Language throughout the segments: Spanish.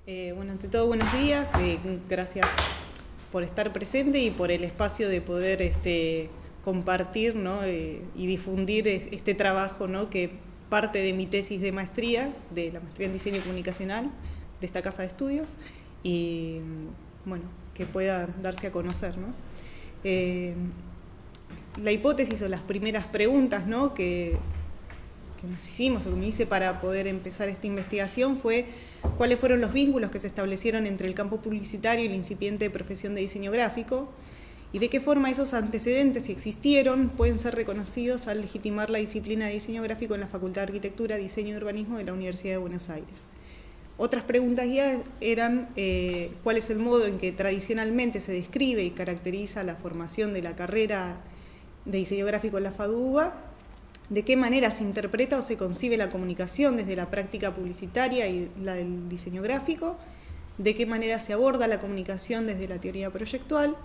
Bueno, ante todo, buenos días. Gracias por estar presente y por el espacio de poder compartir, ¿no? Y difundir este trabajo, ¿no? Que parte de mi tesis de maestría, de la maestría en diseño comunicacional de esta casa de estudios, y bueno, que pueda darse a conocer, ¿no? La hipótesis o las primeras preguntas, ¿no? que nos hicimos o que me hice para poder empezar esta investigación fue cuáles fueron los vínculos que se establecieron entre el campo publicitario y la incipiente profesión de diseño gráfico y de qué forma esos antecedentes, si existieron, pueden ser reconocidos al legitimar la disciplina de diseño gráfico en la Facultad de Arquitectura, Diseño y Urbanismo de la Universidad de Buenos Aires. Otras preguntas ya eran cuál es el modo en que tradicionalmente se describe y caracteriza la formación de la carrera de diseño gráfico en la FADUBA, de qué manera se interpreta o se concibe la comunicación desde la práctica publicitaria y la del diseño gráfico, de qué manera se aborda la comunicación desde la teoría proyectual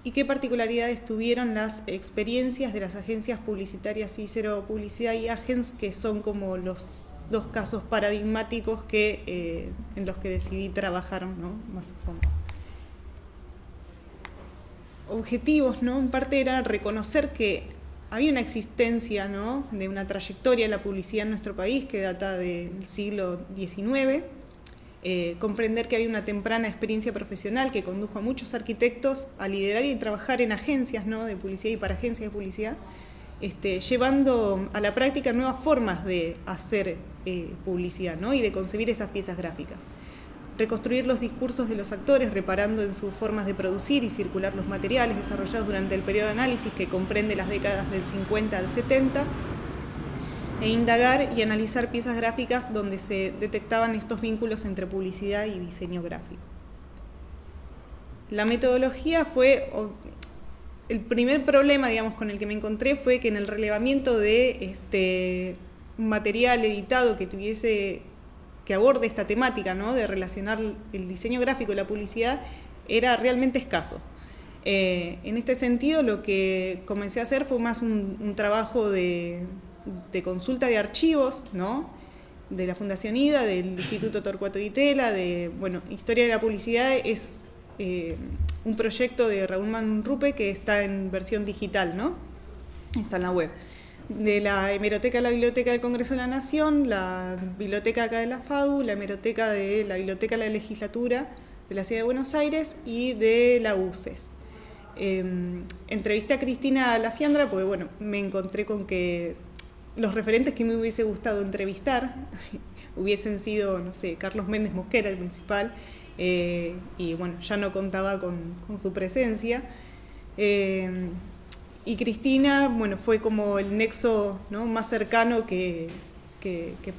y qué particularidades tuvieron las experiencias de las agencias publicitarias Cicero Publicidad y Agens, que son como los dos casos paradigmáticos en los que decidí trabajar, ¿no? Más a fondo. Objetivos, ¿no? En parte era reconocer que había una existencia, ¿no? De una trayectoria de la publicidad en nuestro país que data del siglo XIX, comprender que había una temprana experiencia profesional que condujo a muchos arquitectos a liderar y trabajar en agencias, ¿no? De publicidad y para agencias de publicidad, llevando a la práctica nuevas formas de hacer publicidad, ¿no? Y de concebir esas piezas gráficas. Reconstruir los discursos de los actores, reparando en sus formas de producir y circular los materiales desarrollados durante el periodo de análisis que comprende las décadas del 50 al 70, e indagar y analizar piezas gráficas donde se detectaban estos vínculos entre publicidad y diseño gráfico. La metodología fue, el primer problema, digamos, con el que me encontré fue que en el relevamiento de material editado que aborde esta temática, ¿no? De relacionar el diseño gráfico y la publicidad, era realmente escaso. En este sentido, lo que comencé a hacer fue más un trabajo de consulta de archivos, ¿no? De la Fundación IDA, del Instituto Torcuato Di Tella, Historia de la Publicidad es un proyecto de Raúl Manrupe que está en versión digital, ¿no? Está en la web. De la hemeroteca de la Biblioteca del Congreso de la Nación, la biblioteca acá de la FADU, la hemeroteca de la Biblioteca de la Legislatura de la Ciudad de Buenos Aires y de la UCES. Entrevisté a Cristina Lafiandra porque, bueno, me encontré con que los referentes que me hubiese gustado entrevistar hubiesen sido, no sé, Carlos Méndez Mosquera, el principal, y bueno, ya no contaba con su presencia. Y Cristina, bueno, fue como el nexo, ¿no? Más cercano que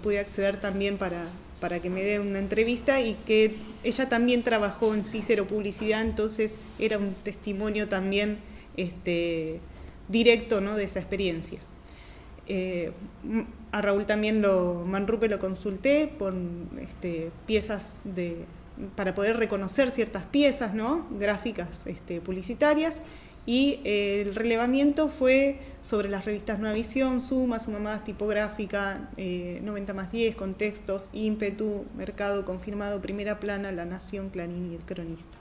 pude acceder también para que me dé una entrevista, y que ella también trabajó en Cicero Publicidad, entonces era un testimonio también directo, ¿no? De esa experiencia. A Raúl también Manrupe lo consulté por piezas para poder reconocer ciertas piezas, ¿no? Gráficas publicitarias. Y el relevamiento fue sobre las revistas Nueva Visión, Suma Más, Tipográfica, 90+10, Contextos, Ímpetu, Mercado Confirmado, Primera Plana, La Nación, Clarín y El Cronista.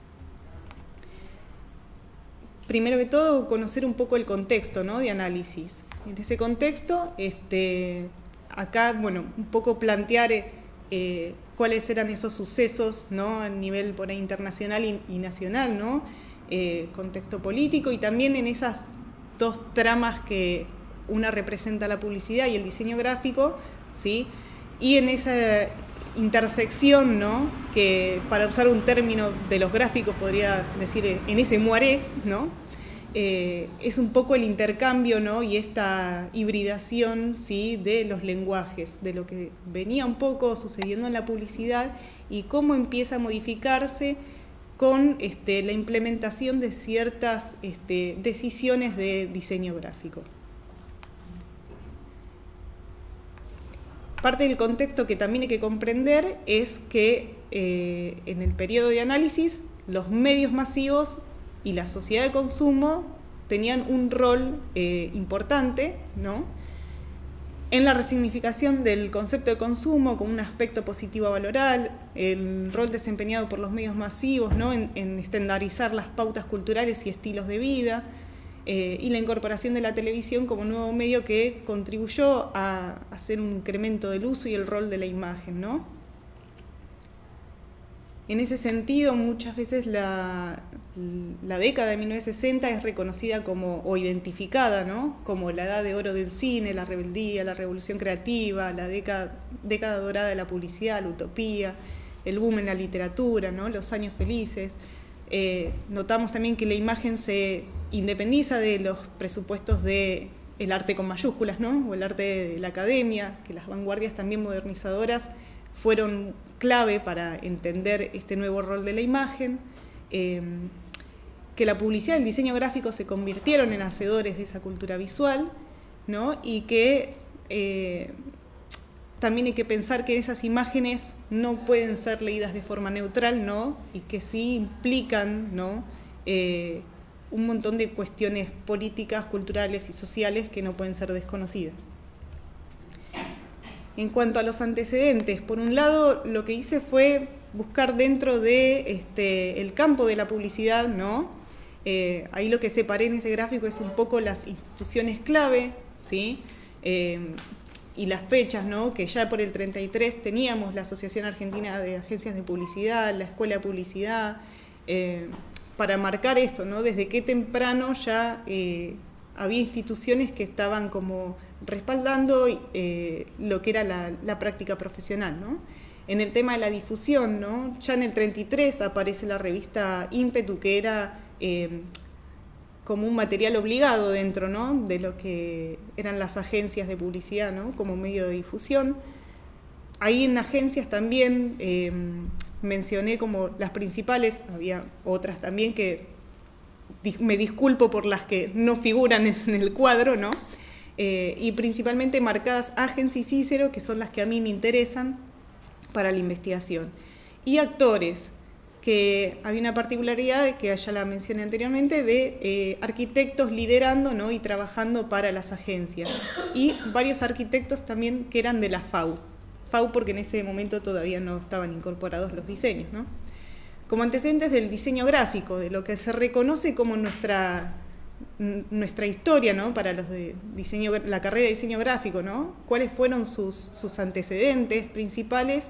Primero que todo, conocer un poco el contexto, ¿no? De análisis. En ese contexto, acá, bueno, un poco plantear cuáles eran esos sucesos, ¿no? A nivel por ahí internacional y nacional, ¿no? Contexto político, y también en esas dos tramas que una representa la publicidad y el diseño gráfico, ¿sí? Y en esa intersección, ¿no? Que para usar un término de los gráficos podría decir en ese moiré, ¿no? Es un poco el intercambio, ¿no? Y esta hibridación, ¿sí? De los lenguajes, de lo que venía un poco sucediendo en la publicidad y cómo empieza a modificarse con la implementación de ciertas decisiones de diseño gráfico. Parte del contexto que también hay que comprender es que en el periodo de análisis los medios masivos y la sociedad de consumo tenían un rol importante, ¿no? en la resignificación del concepto de consumo como un aspecto positivo a valorar, el rol desempeñado por los medios masivos, ¿no? en estandarizar las pautas culturales y estilos de vida, y la incorporación de la televisión como nuevo medio que contribuyó a hacer un incremento del uso y el rol de la imagen, ¿no? En ese sentido, muchas veces la década de 1960 es reconocida como, o identificada, ¿no? Como la edad de oro del cine, la rebeldía, la revolución creativa, la década dorada de la publicidad, la utopía, el boom en la literatura, ¿no? Los años felices. Notamos también que la imagen se independiza de los presupuestos del arte con mayúsculas, ¿no? O el arte de la academia, que las vanguardias también modernizadoras fueron clave para entender este nuevo rol de la imagen, que la publicidad y el diseño gráfico se convirtieron en hacedores de esa cultura visual, ¿no? Y que también hay que pensar que esas imágenes no pueden ser leídas de forma neutral, ¿no? Y que sí implican, ¿no? Un montón de cuestiones políticas, culturales y sociales que no pueden ser desconocidas. En cuanto a los antecedentes, por un lado lo que hice fue buscar dentro de el campo de la publicidad, ¿no? Ahí lo que separé en ese gráfico es un poco las instituciones clave, ¿sí? Y las fechas, ¿no? Que ya por el 33 teníamos la Asociación Argentina de Agencias de Publicidad, la Escuela de Publicidad, para marcar esto, ¿no? Desde qué temprano ya había instituciones que estaban como respaldando lo que era la práctica profesional, ¿no? En el tema de la difusión, ¿no? Ya en el 33 aparece la revista Ímpetu, que era como un material obligado dentro, ¿no? De lo que eran las agencias de publicidad, ¿no? Como medio de difusión. Ahí en agencias también mencioné como las principales, había otras también que me disculpo por las que no figuran en el cuadro, ¿no? Y principalmente marcadas Agens y Cícero, que son las que a mí me interesan para la investigación. Y actores, que había una particularidad, que ya la mencioné anteriormente, de arquitectos liderando, ¿no? Y trabajando para las agencias. Y varios arquitectos también que eran de la FAU. FAU porque en ese momento todavía no estaban incorporados los diseños, ¿no? Como antecedentes del diseño gráfico, de lo que se reconoce como nuestra historia, ¿no? Para los de diseño, la carrera de diseño gráfico, ¿no? ¿Cuáles fueron sus antecedentes principales?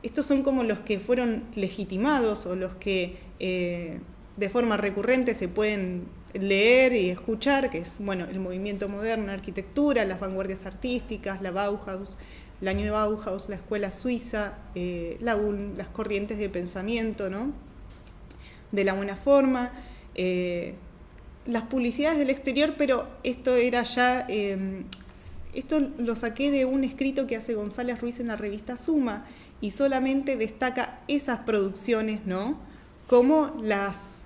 Estos son como los que fueron legitimados o los que de forma recurrente se pueden leer y escuchar, que es, bueno, el movimiento moderno, la arquitectura, las vanguardias artísticas, la Bauhaus, la Neue Bauhaus, la escuela suiza, la Ulm, las corrientes de pensamiento, ¿no? De la buena forma, las publicidades del exterior, pero esto era ya, esto lo saqué de un escrito que hace González Ruiz en la revista Suma, y solamente destaca esas producciones, ¿no? Como las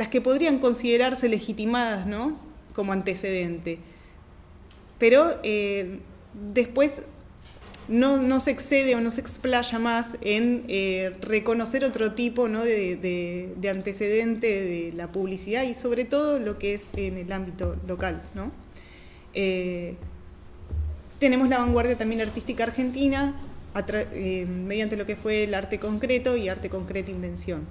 que podrían considerarse legitimadas, ¿no? Como antecedente. Pero después no se excede o no se explaya más en reconocer otro tipo, ¿no? de antecedente de la publicidad y sobre todo lo que es en el ámbito local, ¿no? Tenemos la vanguardia también artística argentina mediante lo que fue el arte concreto y arte concreto invención.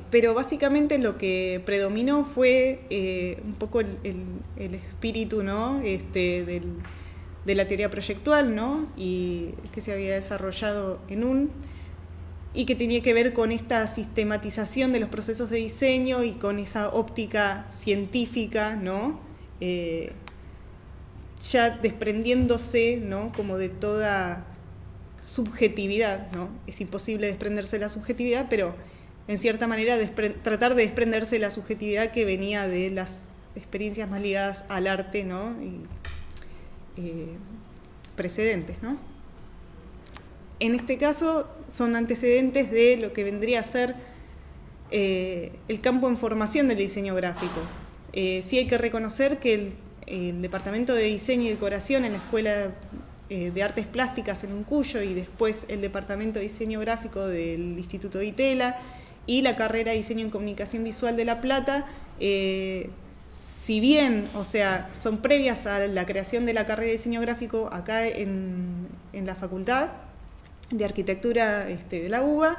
Pero básicamente lo que predominó fue un poco el espíritu, ¿no? De la teoría proyectual, ¿no? Y que se había desarrollado en UNM y que tenía que ver con esta sistematización de los procesos de diseño y con esa óptica científica, ¿no? Ya desprendiéndose, ¿no? Como de toda subjetividad, ¿no? Es imposible desprenderse de la subjetividad, pero en cierta manera tratar de desprenderse de la subjetividad que venía de las experiencias más ligadas al arte, ¿no? Y precedentes, ¿no? En este caso son antecedentes de lo que vendría a ser el campo en formación del diseño gráfico. Sí hay que reconocer que el Departamento de Diseño y Decoración en la Escuela de Artes Plásticas en Uncuyo y después el Departamento de Diseño Gráfico del Instituto de Itela y la carrera de Diseño en Comunicación Visual de La Plata si bien, o sea, son previas a la creación de la carrera de diseño gráfico acá en la Facultad de Arquitectura de la UBA,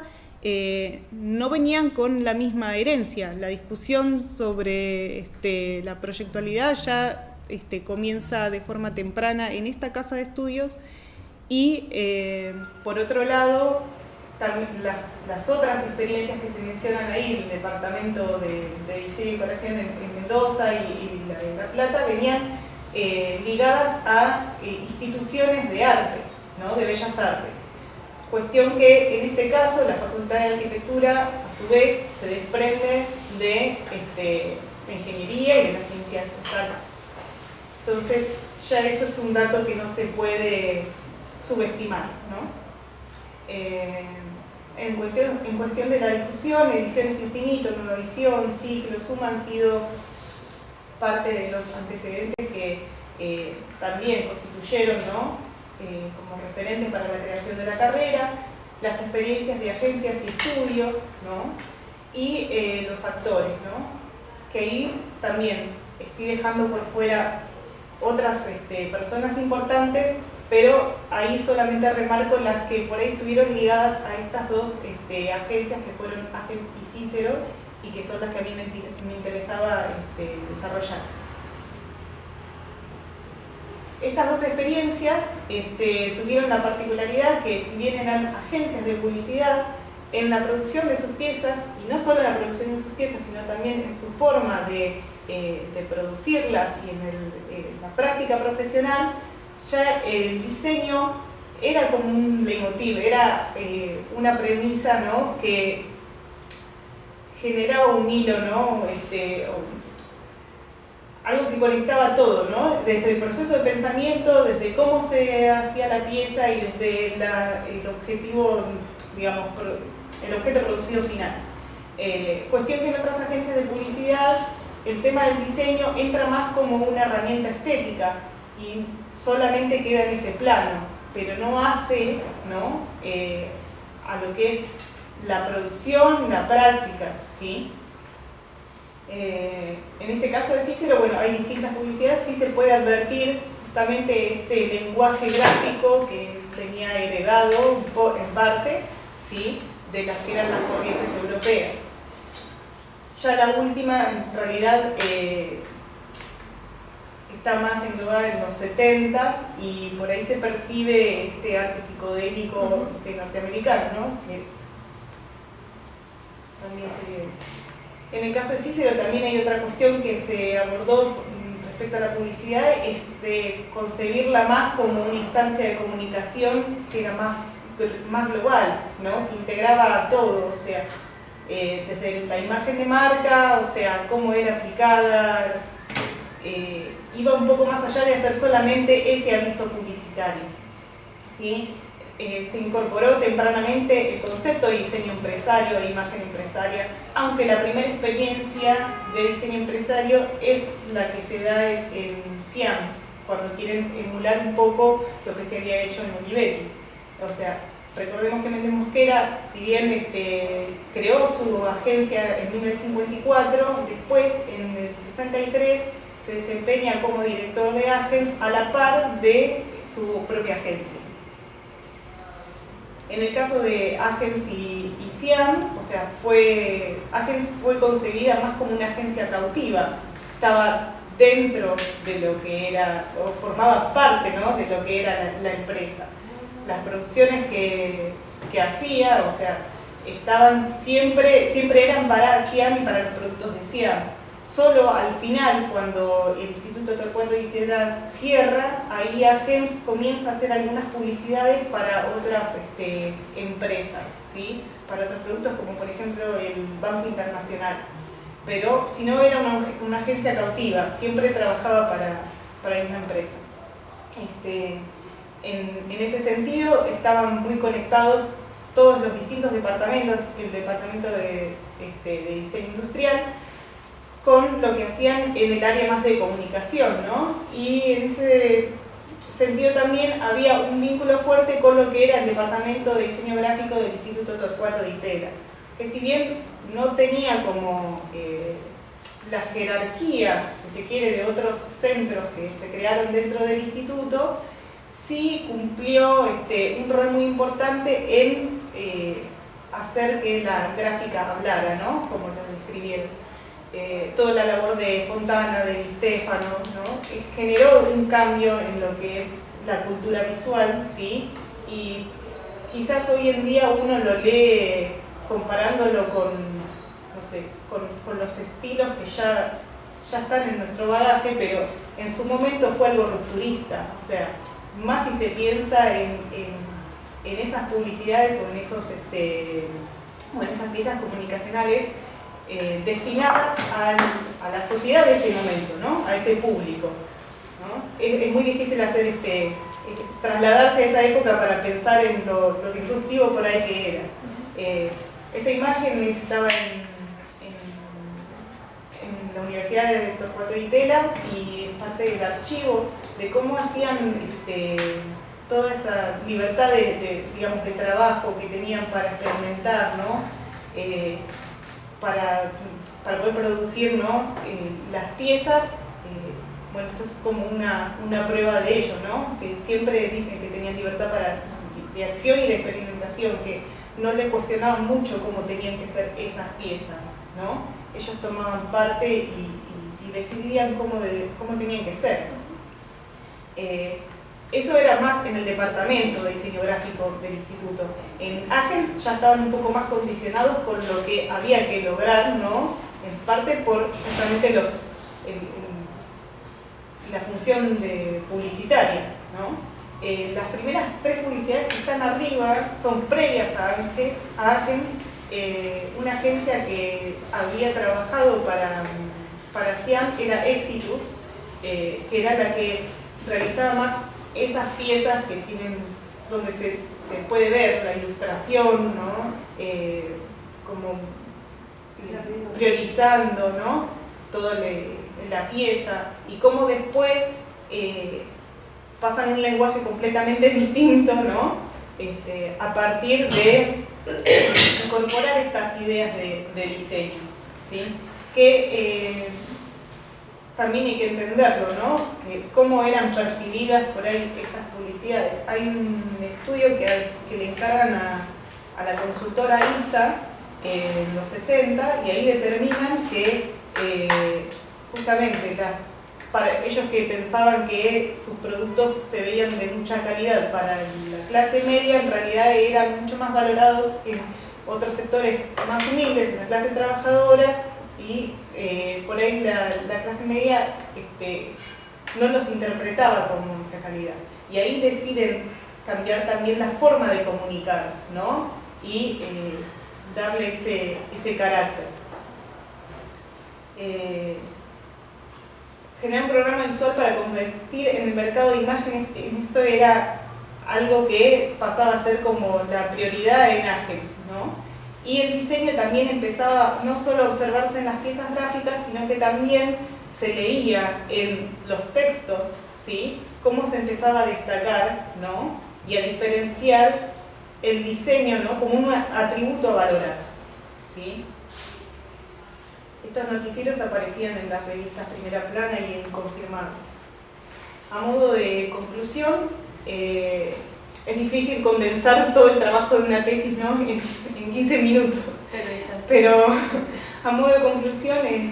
no venían con la misma herencia. La discusión sobre la proyectualidad ya comienza de forma temprana en esta casa de estudios y, por otro lado, también las otras experiencias que se mencionan ahí, el Departamento de Diseño y Decoración en Mendoza y la de La Plata, venían ligadas a instituciones de arte, ¿no? De bellas artes. Cuestión que en este caso la Facultad de Arquitectura a su vez se desprende de la ingeniería y de las ciencias exactas. Entonces ya eso es un dato que no se puede subestimar, ¿no? En cuestión de la difusión, Ediciones Infinito, Nueva Visión, Ciclo, Suma han sido parte de los antecedentes que también constituyeron, ¿no? Como referentes para la creación de la carrera, las experiencias de agencias y estudios, ¿no? Y los actores, ¿no? Que ahí también estoy dejando por fuera otras personas importantes, pero ahí solamente remarco las que por ahí estuvieron ligadas a estas dos agencias que fueron Agens y Cícero y que son las que a mí me interesaba desarrollar. Estas dos experiencias tuvieron la particularidad que, si bien eran agencias de publicidad, en la producción de sus piezas, y no solo en la producción de sus piezas, sino también en su forma de producirlas y en la práctica profesional, ya el diseño era como un leitmotiv, era una premisa, ¿no? Que generaba un hilo, ¿no? Algo que conectaba todo, ¿no? Desde el proceso de pensamiento, desde cómo se hacía la pieza y desde el objetivo, digamos, el objeto producido final. Cuestión que en otras agencias de publicidad el tema del diseño entra más como una herramienta estética y solamente queda en ese plano, pero no hace, ¿no? A lo que es la producción, la práctica, ¿sí? En este caso de Cícero, bueno, hay distintas publicidades, sí se puede advertir justamente este lenguaje gráfico que venía heredado en parte, ¿sí? De las que eran las corrientes europeas. Ya la última, en realidad, está más englobada en los 70s y por ahí se percibe este arte psicodélico norteamericano, ¿no? Que también se evidencia. En el caso de Cícero también hay otra cuestión que se abordó respecto a la publicidad, es de concebirla más como una instancia de comunicación que era más global, ¿no? Que integraba a todo, o sea, desde la imagen de marca, o sea, cómo era aplicada, iba un poco más allá de hacer solamente ese aviso publicitario, ¿sí? Se incorporó tempranamente el concepto de diseño empresario e imagen empresaria, aunque la primera experiencia de diseño empresario es la que se da en Ciam, cuando quieren emular un poco lo que se había hecho en Olivetti. O sea, recordemos que Méndez Mosquera, si bien creó su agencia en 1954, después en el 63 se desempeña como director de Agens a la par de su propia agencia. En el caso de Agens y Ciam, o sea, Agens fue concebida más como una agencia cautiva, estaba dentro de lo que era, o formaba parte, ¿no? De lo que era la empresa. Las producciones que hacía, o sea, siempre eran para Ciam y para los productos de Ciam. Solo al final, cuando el Instituto Torcuato Di Tella cierra, ahí Agens comienza a hacer algunas publicidades para otras empresas, ¿sí? Para otros productos, como por ejemplo el Banco Internacional. Pero si no, era una agencia cautiva, siempre trabajaba para la misma empresa. En ese sentido, estaban muy conectados todos los distintos departamentos, el departamento de diseño industrial, con lo que hacían en el área más de comunicación, ¿no? Y en ese sentido también había un vínculo fuerte con lo que era el departamento de diseño gráfico del Instituto Torcuato Di Tella, que si bien no tenía como la jerarquía, si se quiere, de otros centros que se crearon dentro del instituto, sí cumplió un rol muy importante en hacer que la gráfica hablara, ¿no? Como lo describieron. Toda la labor de Fontana, de Di Stefano, ¿no? Generó un cambio en lo que es la cultura visual, ¿sí? Y quizás hoy en día uno lo lee comparándolo con, no sé, con los estilos que ya están en nuestro bagaje, pero en su momento fue algo rupturista, o sea, más si se piensa en esas publicidades o en esas piezas comunicacionales destinadas a la sociedad de ese momento, ¿no? A ese público, ¿no? Es muy difícil hacer trasladarse a esa época para pensar en lo disruptivo por ahí que era. Esa imagen estaba en la Universidad de Torcuato Di Tella y es parte del archivo de cómo hacían toda esa libertad digamos, de trabajo que tenían para experimentar, ¿no? Para poder producir, ¿no? Las piezas. Bueno, esto es como una prueba de ello, ¿no? Que siempre dicen que tenían libertad de acción y de experimentación, que no le cuestionaban mucho cómo tenían que ser esas piezas, ¿no? Ellos tomaban parte y decidían cómo tenían que ser. Eso era más en el departamento de diseño gráfico del instituto. En Agens ya estaban un poco más condicionados con lo que había que lograr, ¿no? En parte por justamente la función publicitaria, ¿no? Las primeras 3 publicidades que están arriba son previas a Agens, una agencia que había trabajado para Cian era Exitus, que era la que realizaba más esas piezas que tienen, donde se puede ver la ilustración, ¿no? Como priorizando, ¿no? Toda la pieza y cómo después pasan un lenguaje completamente distinto, ¿no? A partir de incorporar estas ideas de diseño, ¿sí? Que también hay que entenderlo, ¿no? Que cómo eran percibidas por ahí esas publicidades. Hay un estudio que le encargan a la consultora IPSA en los 60 y ahí determinan que justamente para ellos que pensaban que sus productos se veían de mucha calidad para la clase media, en realidad eran mucho más valorados en otros sectores más humildes, en la clase trabajadora, y por ahí la clase media no los interpretaba como esa calidad. Y ahí deciden cambiar también la forma de comunicar, ¿no? Y darle ese carácter. Generar un programa mensual para convertir en el mercado de imágenes, esto era algo que pasaba a ser como la prioridad en Agens, ¿no? Y el diseño también empezaba no solo a observarse en las piezas gráficas, sino que también se leía en los textos, ¿sí? Cómo se empezaba a destacar, ¿no? Y a diferenciar el diseño, ¿no? Como un atributo a valorar, ¿sí? Estos noticieros aparecían en las revistas Primera Plana y en Confirmado. A modo de conclusión, es difícil condensar todo el trabajo de una tesis, ¿no? en 15 minutos, pero a modo de conclusión es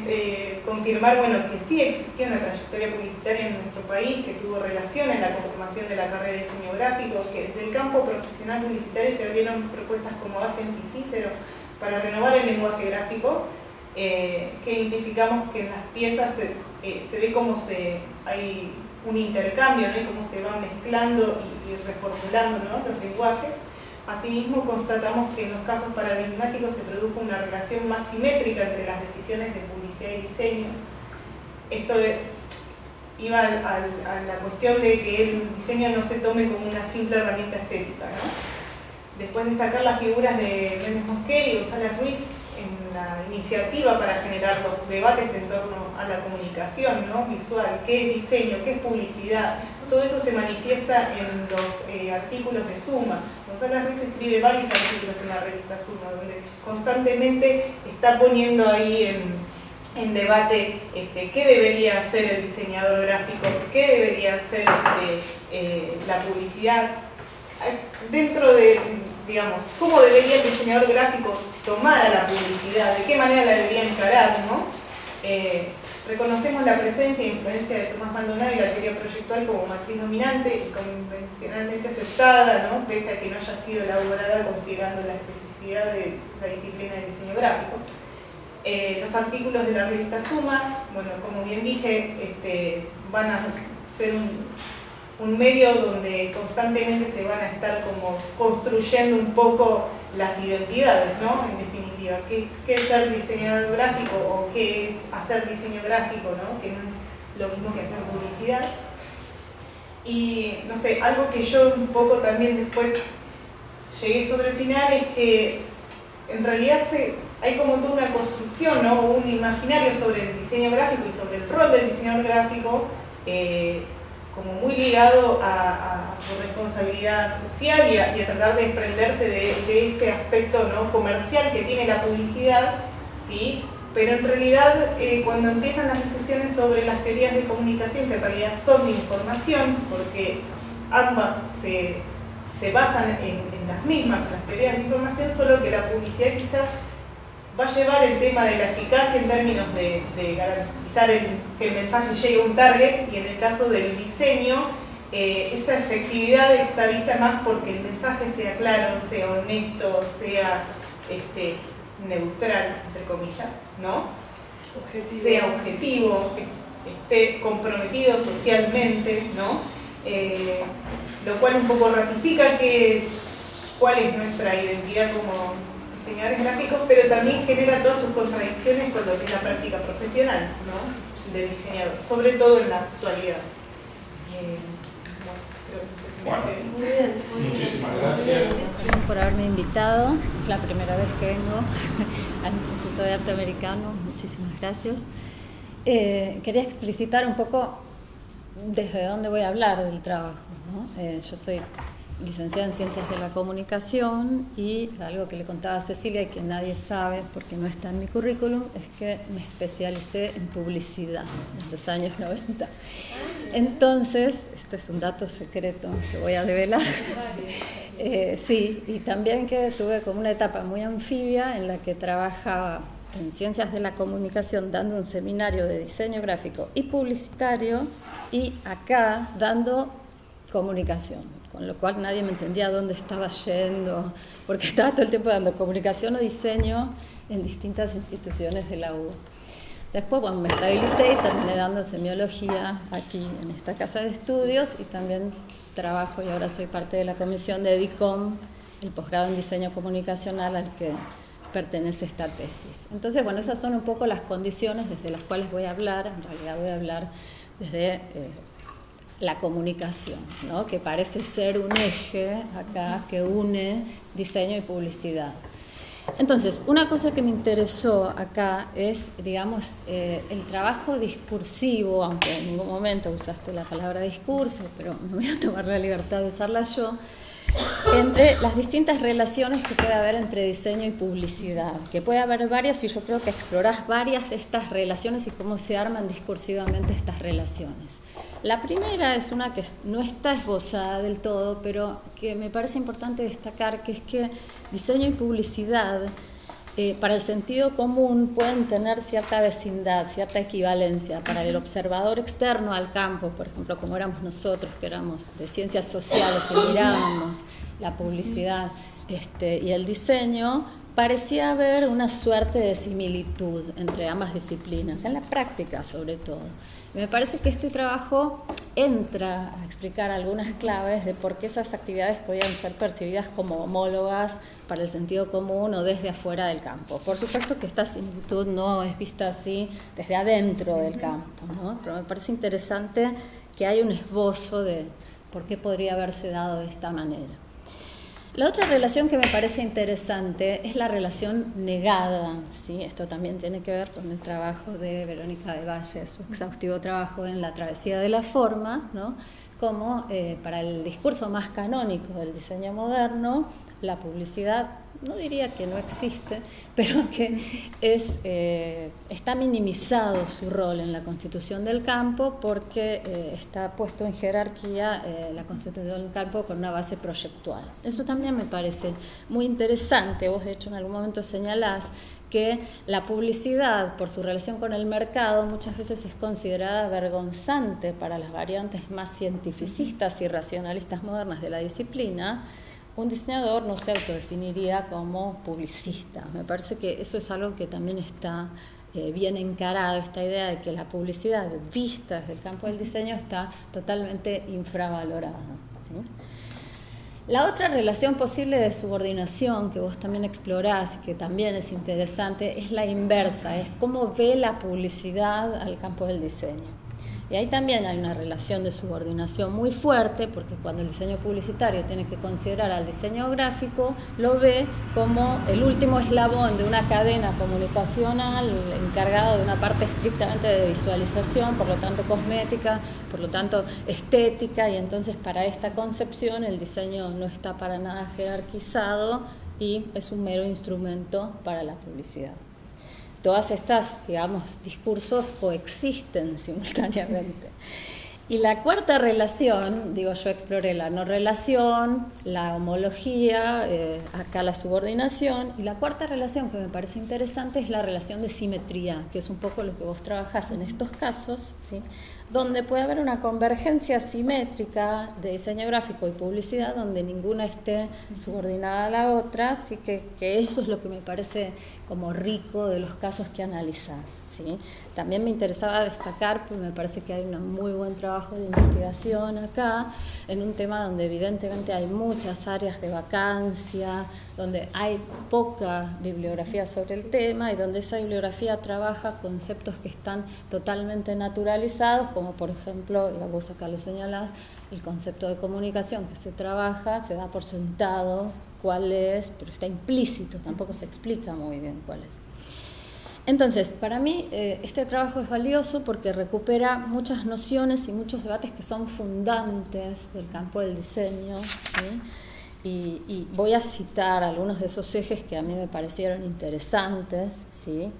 confirmar, bueno, que sí existía una trayectoria publicitaria en nuestro país, que tuvo relación en la conformación de la carrera de diseño gráfico, que desde el campo profesional publicitario se abrieron propuestas como Agens y Cícero para renovar el lenguaje gráfico, que identificamos que en las piezas se ve cómo hay un intercambio, ¿no? Y cómo se van mezclando y reformulando, ¿no? Los lenguajes. Asimismo, constatamos que en los casos paradigmáticos se produjo una relación más simétrica entre las decisiones de publicidad y diseño. Esto iba a la cuestión de que el diseño no se tome como una simple herramienta estética, ¿no? Después destacar las figuras de Méndez Mosquera y González Ruiz en la iniciativa para generar los debates en torno a la comunicación, ¿no? Visual, qué es diseño, qué es publicidad. Todo eso se manifiesta en los artículos de Suma. González Ruiz escribe varios artículos en la revista Suma, donde constantemente está poniendo ahí en debate qué debería hacer el diseñador gráfico, qué debería hacer la publicidad, dentro de, digamos, cómo debería el diseñador gráfico tomar a la publicidad, de qué manera la debería encarar, ¿no? Reconocemos la presencia e influencia de Tomás Maldonado y la teoría proyectual como matriz dominante y convencionalmente aceptada, ¿no? Pese a que no haya sido elaborada considerando la especificidad de la disciplina del diseño gráfico. Los artículos de la revista Suma, bueno, como bien dije, van a ser un medio donde constantemente se van a estar como construyendo un poco las identidades, ¿no? En definitiva, ¿qué es ser diseñador gráfico o qué es hacer diseño gráfico, ¿no? Que no es lo mismo que hacer publicidad. Y, no sé, algo que yo un poco también después llegué sobre el final es que en realidad hay como toda una construcción, ¿no? Un imaginario sobre el diseño gráfico y sobre el rol del diseñador gráfico como muy ligado a su responsabilidad social y a tratar de desprenderse de este aspecto, ¿no? Comercial que tiene la publicidad, ¿sí? Pero en realidad cuando empiezan las discusiones sobre las teorías de comunicación, que en realidad son de información, porque ambas se basan en las mismas, en las teorías de información, solo que la publicidad quizás va a llevar el tema de la eficacia en términos de garantizar que el mensaje llegue a un target, y en el caso del diseño, esa efectividad está vista más porque el mensaje sea claro, sea honesto, sea neutral, entre comillas, ¿no? Sea objetivo, esté comprometido socialmente, ¿no? Lo cual un poco ratifica cuál es nuestra identidad como diseñadores gráficos, pero también genera todas sus contradicciones con lo que es la práctica profesional, ¿no? Del diseñador, sobre todo en la actualidad. Bueno, muchísimas gracias por haberme invitado. Es la primera vez que vengo al Instituto de Arte Americano. Muchísimas gracias. Quería explicitar un poco desde dónde voy a hablar del trabajo, ¿no? Yo soy licenciada en Ciencias de la Comunicación y algo que le contaba a Cecilia y que nadie sabe porque no está en mi currículum es que me especialicé en publicidad en los años 90. Entonces, esto es un dato secreto que voy a develar. Sí, y también que tuve como una etapa muy anfibia en la que trabajaba en Ciencias de la Comunicación dando un seminario de diseño gráfico y publicitario y acá dando comunicación, con lo cual nadie me entendía dónde estaba yendo, porque estaba todo el tiempo dando comunicación o diseño en distintas instituciones de la U. Después, bueno, me estabilicé y terminé dando semiología aquí en esta casa de estudios y también trabajo y ahora soy parte de la comisión de DICOM, el posgrado en diseño comunicacional al que pertenece esta tesis. Entonces, bueno, esas son un poco las condiciones desde las cuales voy a hablar. En realidad voy a hablar desde la comunicación, ¿no? Que parece ser un eje acá que une diseño y publicidad. Entonces, una cosa que me interesó acá es, digamos, el trabajo discursivo, aunque en ningún momento usaste la palabra discurso, pero me voy a tomar la libertad de usarla yo, entre las distintas relaciones que puede haber entre diseño y publicidad, que puede haber varias y yo creo que explorás varias de estas relaciones y cómo se arman discursivamente estas relaciones. La primera es una que no está esbozada del todo, pero que me parece importante destacar, que es que diseño y publicidad para el sentido común pueden tener cierta vecindad, cierta equivalencia. Para el observador externo al campo, por ejemplo, como éramos nosotros, que éramos de ciencias sociales y mirábamos la publicidad y el diseño, parecía haber una suerte de similitud entre ambas disciplinas, en la práctica sobre todo. Y me parece que este trabajo entra a explicar algunas claves de por qué esas actividades podían ser percibidas como homólogas para el sentido común o desde afuera del campo. Por supuesto que esta similitud no es vista así desde adentro del campo, ¿no? Pero me parece interesante que hay un esbozo de por qué podría haberse dado de esta manera. La otra relación que me parece interesante es la relación negada, ¿sí? Esto también tiene que ver con el trabajo de Verónica de Valle, su exhaustivo trabajo en La travesía de la forma, ¿no? Como para el discurso más canónico del diseño moderno la publicidad, no diría que no existe, pero que está minimizado su rol en la constitución del campo porque está puesto en jerarquía la constitución del campo con una base proyectual. Eso también me parece muy interesante. Vos de hecho en algún momento señalás que la publicidad, por su relación con el mercado, muchas veces es considerada vergonzante para las variantes más cientificistas y racionalistas modernas de la disciplina. Un diseñador no se autodefiniría como publicista. Me parece que eso es algo que también está bien encarado, esta idea de que la publicidad vista desde el campo del diseño está totalmente infravalorada, ¿sí? La otra relación posible de subordinación que vos también explorás y que también es interesante es la inversa, es cómo ve la publicidad al campo del diseño. Y ahí también hay una relación de subordinación muy fuerte, porque cuando el diseño publicitario tiene que considerar al diseño gráfico, lo ve como el último eslabón de una cadena comunicacional encargado de una parte estrictamente de visualización, por lo tanto cosmética, por lo tanto estética, y entonces para esta concepción el diseño no está para nada jerarquizado y es un mero instrumento para la publicidad. Todas estas, digamos, discursos coexisten simultáneamente. Y la cuarta relación, digo, yo exploré la no relación, la homología, acá la subordinación, y la cuarta relación que me parece interesante es la relación de simetría, que es un poco lo que vos trabajás en estos casos, ¿sí? Donde puede haber una convergencia simétrica de diseño gráfico y publicidad, donde ninguna esté subordinada a la otra, así que eso es lo que me parece como rico de los casos que analizás, ¿sí? También me interesaba destacar, porque me parece que hay un muy buen trabajo de investigación acá, en un tema donde evidentemente hay muchas áreas de vacancia, donde hay poca bibliografía sobre el tema y donde esa bibliografía trabaja conceptos que están totalmente naturalizados, como por ejemplo, y vos acá lo señalás, el concepto de comunicación que se trabaja, se da por sentado cuál es, pero está implícito, tampoco se explica muy bien cuál es. Entonces, para mí este trabajo es valioso porque recupera muchas nociones y muchos debates que son fundantes del campo del diseño, ¿sí? Y voy a citar algunos de esos ejes que a mí me parecieron interesantes, ¿sí?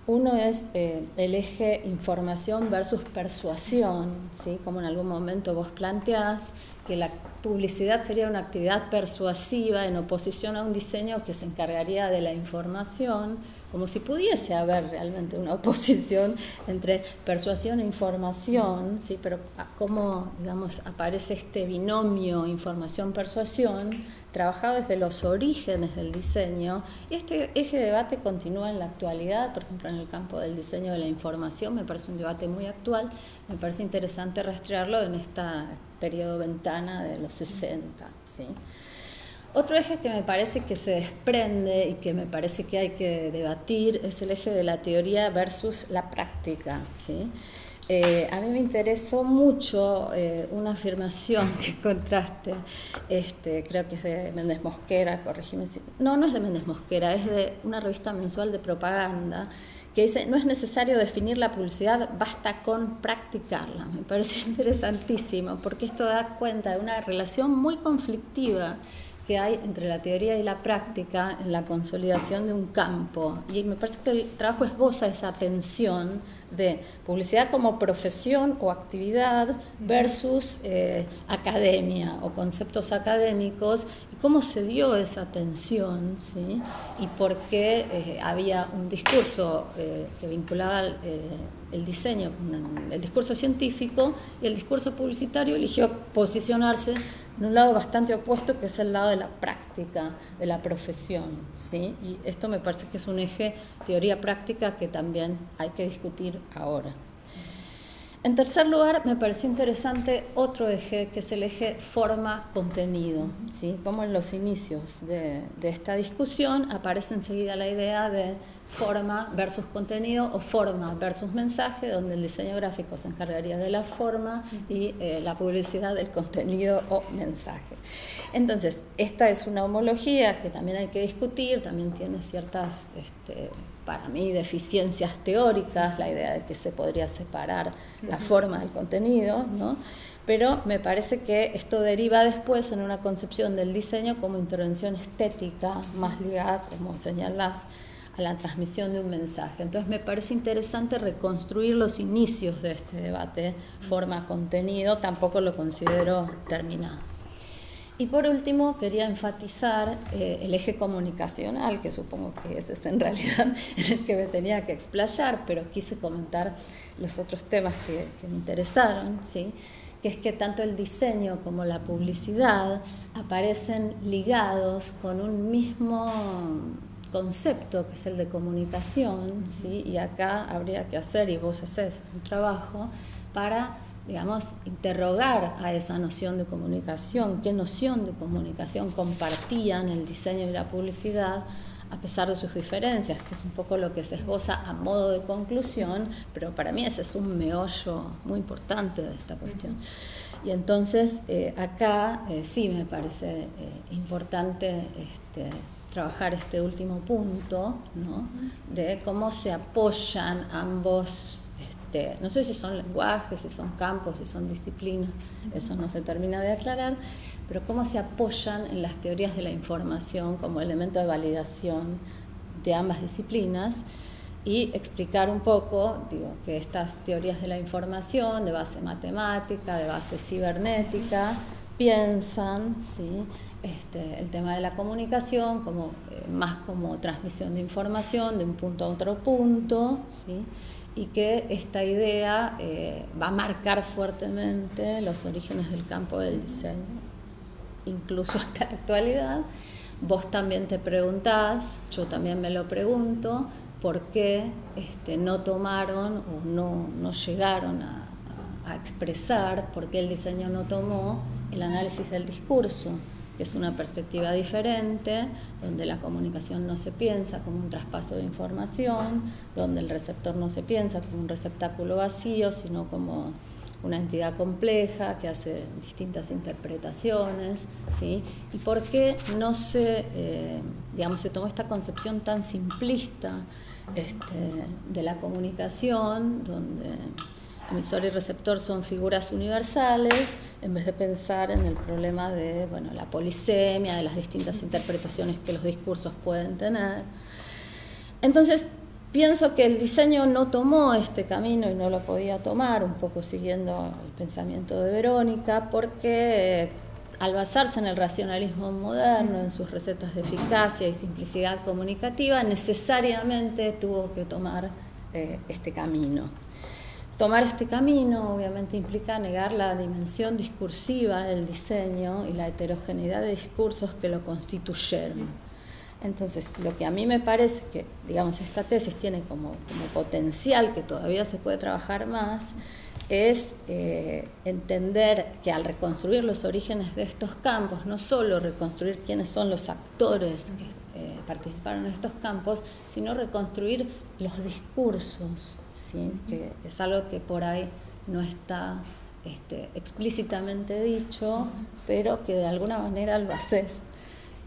Uno es el eje información versus persuasión, ¿sí? Como en algún momento vos planteás que la publicidad sería una actividad persuasiva en oposición a un diseño que se encargaría de la información, como si pudiese haber realmente una oposición entre persuasión e información, ¿sí? Pero cómo, digamos, aparece este binomio información-persuasión trabajado desde los orígenes del diseño, y este eje de debate continúa en la actualidad, por ejemplo en el campo del diseño de la información, me parece un debate muy actual, me parece interesante rastrearlo en esta periodo ventana de los 60, ¿sí? Otro eje que me parece que se desprende y que me parece que hay que debatir es el eje de la teoría versus la práctica, ¿sí? A mí me interesó mucho una afirmación que encontraste, creo que es de Méndez Mosquera, corregime si... No es de Méndez Mosquera, es de una revista mensual de propaganda, que dice, no es necesario definir la publicidad, basta con practicarla. Me pareció interesantísimo, porque esto da cuenta de una relación muy conflictiva que hay entre la teoría y la práctica en la consolidación de un campo. Y me parece que el trabajo esboza esa tensión de publicidad como profesión o actividad versus academia o conceptos académicos, y cómo se dio esa tensión, ¿sí? Y por qué había un discurso que vinculaba el diseño con el discurso científico, y el discurso publicitario eligió posicionarse en un lado bastante opuesto, que es el lado de la práctica, de la profesión, ¿sí? Y esto me parece que es un eje teoría-práctica que también hay que discutir ahora. En tercer lugar, me pareció interesante otro eje, que es el eje forma-contenido, ¿sí? Como en los inicios de esta discusión aparece enseguida la idea de forma versus contenido o forma versus mensaje, donde el diseño gráfico se encargaría de la forma y la publicidad del contenido o mensaje. Entonces, esta es una homología que también hay que discutir, también tiene ciertas para mí, deficiencias teóricas, la idea de que se podría separar la forma del contenido, ¿no? Pero me parece que esto deriva después en una concepción del diseño como intervención estética, más ligada, como señalás, a la transmisión de un mensaje. Entonces me parece interesante reconstruir los inicios de este debate, forma-contenido, tampoco lo considero terminado. Y por último, quería enfatizar el eje comunicacional, que supongo que ese es en realidad en el que me tenía que explayar, pero quise comentar los otros temas que me interesaron, ¿sí? Que es que tanto el diseño como la publicidad aparecen ligados con un mismo concepto, que es el de comunicación, ¿sí? Y acá habría que hacer, y vos haces un trabajo, para, digamos, interrogar a esa noción de comunicación, qué noción de comunicación compartían el diseño y la publicidad, a pesar de sus diferencias, que es un poco lo que se esboza a modo de conclusión, pero para mí ese es un meollo muy importante de esta cuestión. Y entonces acá sí me parece importante trabajar este último punto, ¿no? De cómo se apoyan ambos, no sé si son lenguajes, si son campos, si son disciplinas, eso no se termina de aclarar, pero cómo se apoyan en las teorías de la información como elemento de validación de ambas disciplinas, y explicar un poco, que estas teorías de la información, de base matemática, de base cibernética, piensan, ¿sí? El tema de la comunicación como, más como transmisión de información de un punto a otro punto, ¿sí? Y que esta idea va a marcar fuertemente los orígenes del campo del diseño, incluso hasta la actualidad. Vos también te preguntás, yo también me lo pregunto, por qué no tomaron o no llegaron a expresar, por qué el diseño no tomó el análisis del discurso, que es una perspectiva diferente, donde la comunicación no se piensa como un traspaso de información, donde el receptor no se piensa como un receptáculo vacío, sino como una entidad compleja que hace distintas interpretaciones, ¿sí? Y por qué no se tomó esta concepción tan simplista de la comunicación, donde emisor y receptor son figuras universales, en vez de pensar en el problema de la polisemia, de las distintas interpretaciones que los discursos pueden tener. Entonces, pienso que el diseño no tomó este camino y no lo podía tomar, un poco siguiendo el pensamiento de Verónica, porque al basarse en el racionalismo moderno, en sus recetas de eficacia y simplicidad comunicativa, necesariamente tuvo que tomar este camino. Tomar este camino obviamente implica negar la dimensión discursiva del diseño y la heterogeneidad de discursos que lo constituyeron. Entonces, lo que a mí me parece que, esta tesis tiene como potencial, que todavía se puede trabajar más, es entender que al reconstruir los orígenes de estos campos, no solo reconstruir quiénes son los actores que participaron en estos campos, sino reconstruir los discursos, ¿sí? Que es algo que por ahí no está explícitamente dicho, pero que de alguna manera lo haces.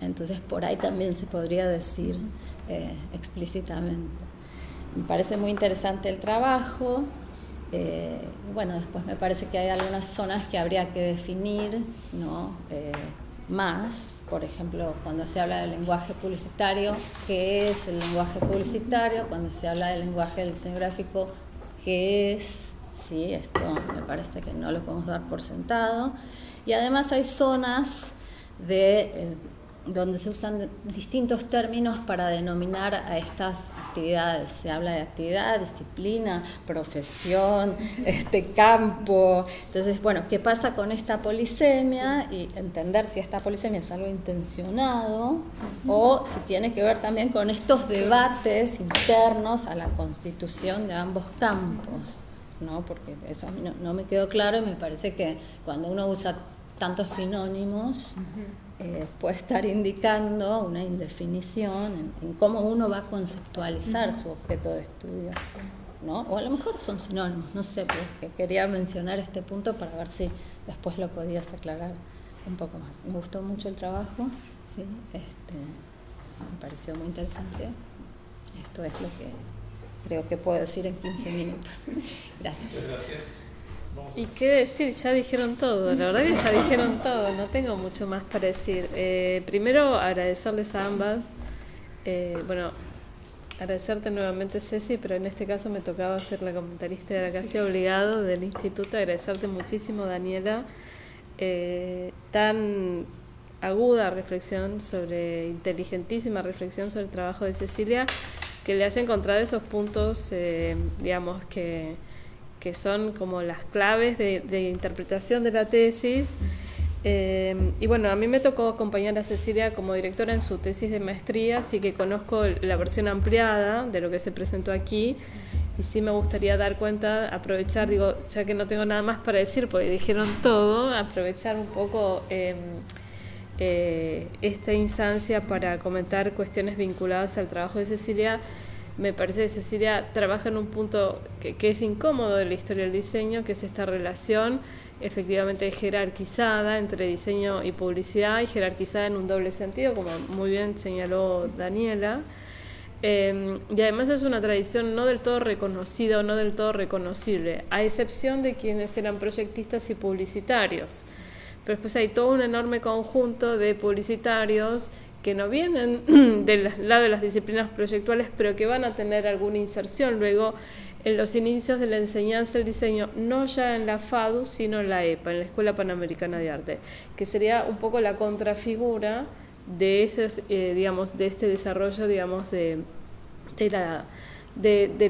Entonces por ahí también se podría decir explícitamente. Me parece muy interesante el trabajo. Después me parece que hay algunas zonas que habría que definir, ¿no? Más, por ejemplo, cuando se habla del lenguaje publicitario, ¿qué es el lenguaje publicitario? Cuando se habla del lenguaje del diseño gráfico, ¿qué es? Sí, esto me parece que no lo podemos dar por sentado. Y además hay zonas donde se usan distintos términos para denominar a estas actividades. Se habla de actividad, disciplina, profesión, campo. Entonces, ¿qué pasa con esta polisemia? Y entender si esta polisemia es algo intencionado o si tiene que ver también con estos debates internos a la constitución de ambos campos, ¿no? Porque eso a mí no me quedó claro, y me parece que cuando uno usa tantos sinónimos, puede estar indicando una indefinición en cómo uno va a conceptualizar su objeto de estudio, ¿no? O a lo mejor son sinónimos, no sé, pero quería mencionar este punto para ver si después lo podías aclarar un poco más. Me gustó mucho el trabajo, ¿sí? Me pareció muy interesante. Esto es lo que creo que puedo decir en 15 minutos. Gracias. Muchas gracias. Y qué decir, ya dijeron todo, la verdad que ya dijeron todo, no tengo mucho más para decir. Primero agradecerles a ambas, bueno, agradecerte nuevamente, Ceci, pero en este caso me tocaba ser la comentarista, era casi obligado del instituto. Agradecerte muchísimo, Daniela, tan aguda reflexión inteligentísima reflexión sobre el trabajo de Cecilia, que le has encontrado esos puntos, digamos, que son como las claves de interpretación de la tesis. Y bueno, a mí me tocó acompañar a Cecilia como directora en su tesis de maestría, así que conozco la versión ampliada de lo que se presentó aquí, y sí me gustaría dar cuenta, aprovechar, digo, ya que no tengo nada más para decir porque dijeron todo, aprovechar un poco esta instancia para comentar cuestiones vinculadas al trabajo de Cecilia. Me parece que Cecilia trabaja en un punto que es incómodo de la historia del diseño, que es esta relación efectivamente jerarquizada entre diseño y publicidad, y jerarquizada en un doble sentido, como muy bien señaló Daniela. Y además es una tradición no del todo reconocida o no del todo reconocible, a excepción de quienes eran proyectistas y publicitarios. Pero después hay todo un enorme conjunto de publicitarios que no vienen del lado de las disciplinas proyectuales, pero que van a tener alguna inserción luego en los inicios de la enseñanza del diseño, no ya en la FADU, sino en la EPA, en la Escuela Panamericana de Arte, que sería un poco la contrafigura de esos, digamos, de este desarrollo, digamos, de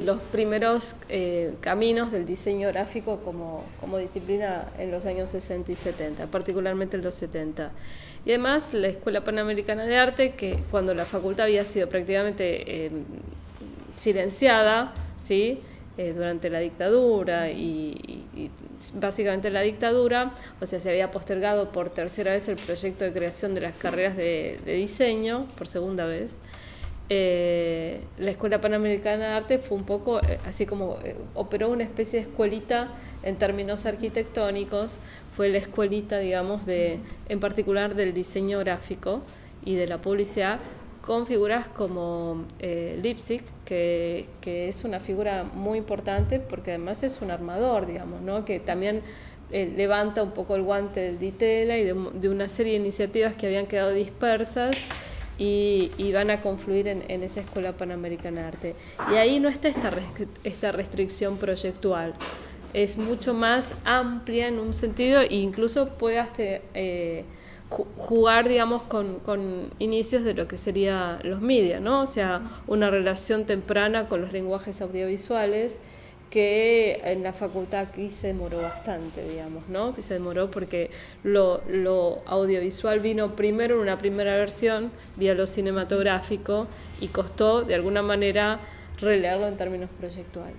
los primeros caminos del diseño gráfico como disciplina en los años 60 y 70, particularmente en los 70. Y además la Escuela Panamericana de Arte, que cuando la facultad había sido prácticamente silenciada, ¿sí?, durante la dictadura y básicamente la dictadura, o sea, se había postergado por tercera vez el proyecto de creación de las carreras de diseño, por segunda vez. La Escuela Panamericana de Arte fue un poco así como operó una especie de escuelita en términos arquitectónicos, fue la escuelita, digamos, en particular del diseño gráfico y de la publicidad, con figuras como Lipsic, que es una figura muy importante porque además es un armador, digamos, ¿no?, que también levanta un poco el guante del Ditela y de una serie de iniciativas que habían quedado dispersas y van a confluir en esa Escuela Panamericana de Arte. Y ahí no está esta restricción proyectual, es mucho más amplia en un sentido e incluso puede hasta jugar, digamos, con inicios de lo que serían los media, ¿no? O sea, una relación temprana con los lenguajes audiovisuales que en la facultad aquí se demoró bastante, digamos, ¿no? Que se demoró porque lo audiovisual vino primero en una primera versión, vía lo cinematográfico, y costó, de alguna manera, releerlo en términos proyectuales.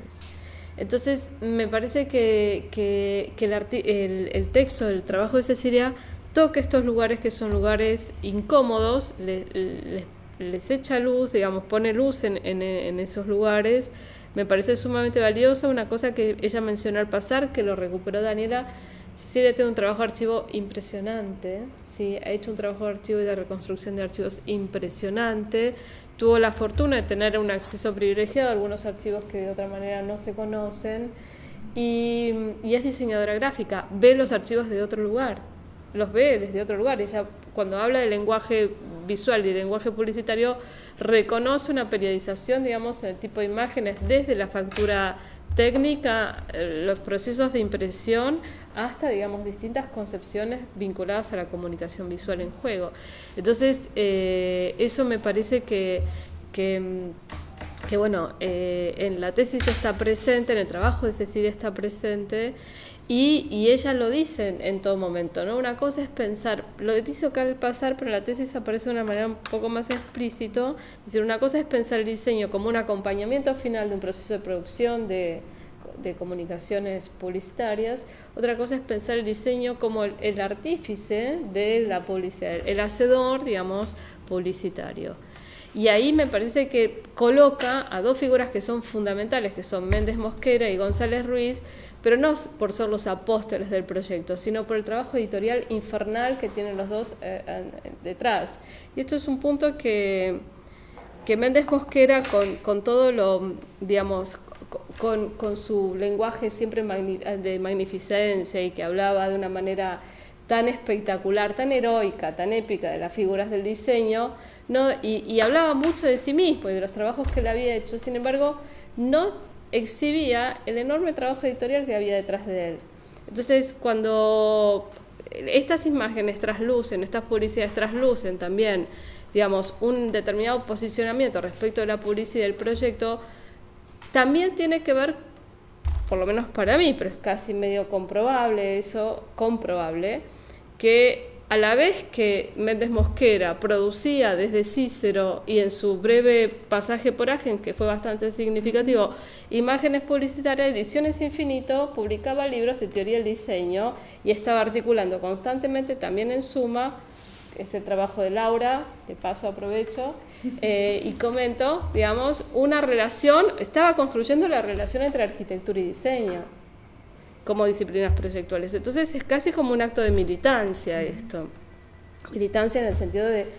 Entonces, me parece que el texto del trabajo de Cecilia toca estos lugares que son lugares incómodos, les echa luz, digamos, pone luz en esos lugares. Me parece sumamente valiosa. Una cosa que ella mencionó al pasar, que lo recuperó Daniela, Cecilia tiene un trabajo de archivo impresionante, ¿sí? Ha hecho un trabajo de archivo y de reconstrucción de archivos impresionante. Tuvo la fortuna de tener un acceso privilegiado a algunos archivos que de otra manera no se conocen, y es diseñadora gráfica, ve los archivos de otro lugar, los ve desde otro lugar. Ella, cuando habla de lenguaje visual y lenguaje publicitario, reconoce una periodización, digamos, en el tipo de imágenes, desde la factura técnica, los procesos de impresión, hasta, digamos, distintas concepciones vinculadas a la comunicación visual en juego. Entonces, eso me parece que bueno, en la tesis está presente, en el trabajo de Cecilia está presente, y ella lo dice en todo momento, ¿no? Una cosa es pensar, lo dice acá al pasar, pero en la tesis aparece de una manera un poco más explícito, es decir, una cosa es pensar el diseño como un acompañamiento final de un proceso de producción de comunicaciones publicitarias, otra cosa es pensar el diseño como el artífice de la publicidad, el hacedor, digamos, publicitario. Y ahí me parece que coloca a dos figuras que son fundamentales, que son Méndez Mosquera y González Ruiz, pero no por ser los apóstoles del proyecto, sino por el trabajo editorial infernal que tienen los dos detrás. Y esto es un punto que que Méndez Mosquera con todo lo, digamos, con su lenguaje siempre de magnificencia y que hablaba de una manera tan espectacular, tan heroica, tan épica de las figuras del diseño, ¿no? Y hablaba mucho de sí mismo y de los trabajos que él había hecho, sin embargo, no exhibía el enorme trabajo editorial que había detrás de él. Entonces, cuando estas imágenes traslucen, estas publicidades traslucen también, digamos, un determinado posicionamiento respecto de la publicidad del proyecto, también tiene que ver, por lo menos para mí, pero es casi medio comprobable eso, que a la vez que Méndez Mosquera producía desde Cícero y en su breve pasaje por Agen, que fue bastante significativo, imágenes publicitarias, Ediciones Infinito publicaba libros de teoría del diseño y estaba articulando constantemente también en Suma, es el trabajo de Laura, de paso aprovecho, y comento, digamos, una relación, estaba construyendo la relación entre arquitectura y diseño como disciplinas proyectuales. Entonces es casi como un acto de militancia esto. Militancia en el sentido de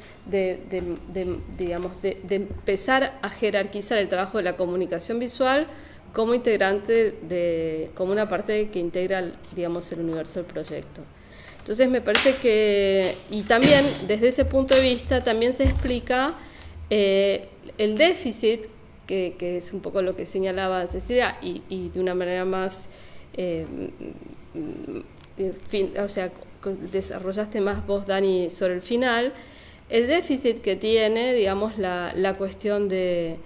empezar a jerarquizar el trabajo de la comunicación visual como integrante, como una parte que integra, digamos, el universo del proyecto. Entonces me parece que, y también desde ese punto de vista, también se explica el déficit, que es un poco lo que señalaba Cecilia, y de una manera más... o sea, desarrollaste más vos, Dani, sobre el final, el déficit que tiene, digamos, la cuestión de...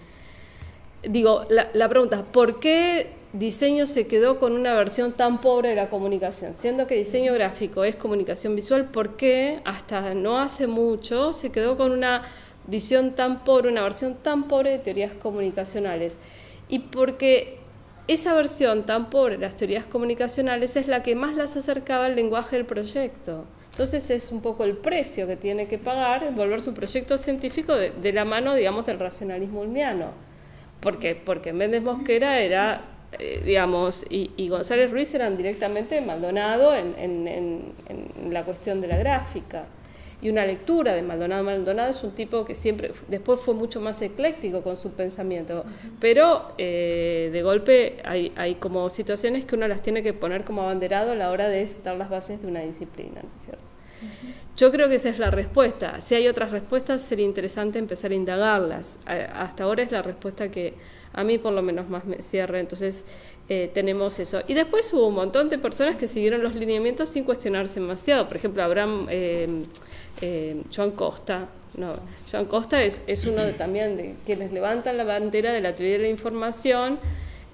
Digo, la pregunta, ¿por qué diseño se quedó con una versión tan pobre de la comunicación? Siendo que diseño gráfico es comunicación visual, ¿por qué hasta no hace mucho se quedó con una visión tan pobre, una versión tan pobre de teorías comunicacionales? Y porque esa versión tan pobre de las teorías comunicacionales es la que más las acercaba al lenguaje del proyecto. Entonces es un poco el precio que tiene que pagar en volverse un proyecto científico de la mano, digamos, del racionalismo ulmiano. Porque Méndez Mosquera era, digamos, y González Ruiz eran directamente Maldonado en la cuestión de la gráfica. Y una lectura de Maldonado. Maldonado es un tipo que siempre, después fue mucho más ecléctico con su pensamiento, pero de golpe hay como situaciones que uno las tiene que poner como abanderado a la hora de sentar las bases de una disciplina, ¿no es cierto? Yo creo que esa es la respuesta. Si hay otras respuestas, sería interesante empezar a indagarlas. Hasta ahora es la respuesta que a mí por lo menos más me cierra. Entonces tenemos eso. Y después hubo un montón de personas que siguieron los lineamientos sin cuestionarse demasiado. Por ejemplo, Joan Costa. No, Joan Costa es uno también de quienes levantan la bandera de la teoría de la información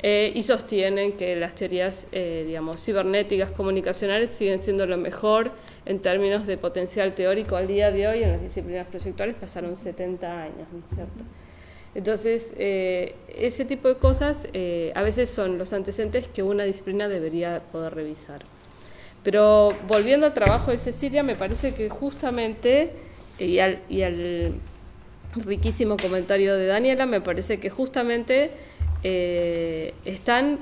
y sostienen que las teorías, digamos, cibernéticas, comunicacionales siguen siendo lo mejor en términos de potencial teórico al día de hoy. En las disciplinas proyectuales pasaron 70 años, ¿no es cierto? Entonces, ese tipo de cosas a veces son los antecedentes que una disciplina debería poder revisar. Pero volviendo al trabajo de Cecilia, me parece que justamente, y al riquísimo comentario de Daniela, me parece que justamente están,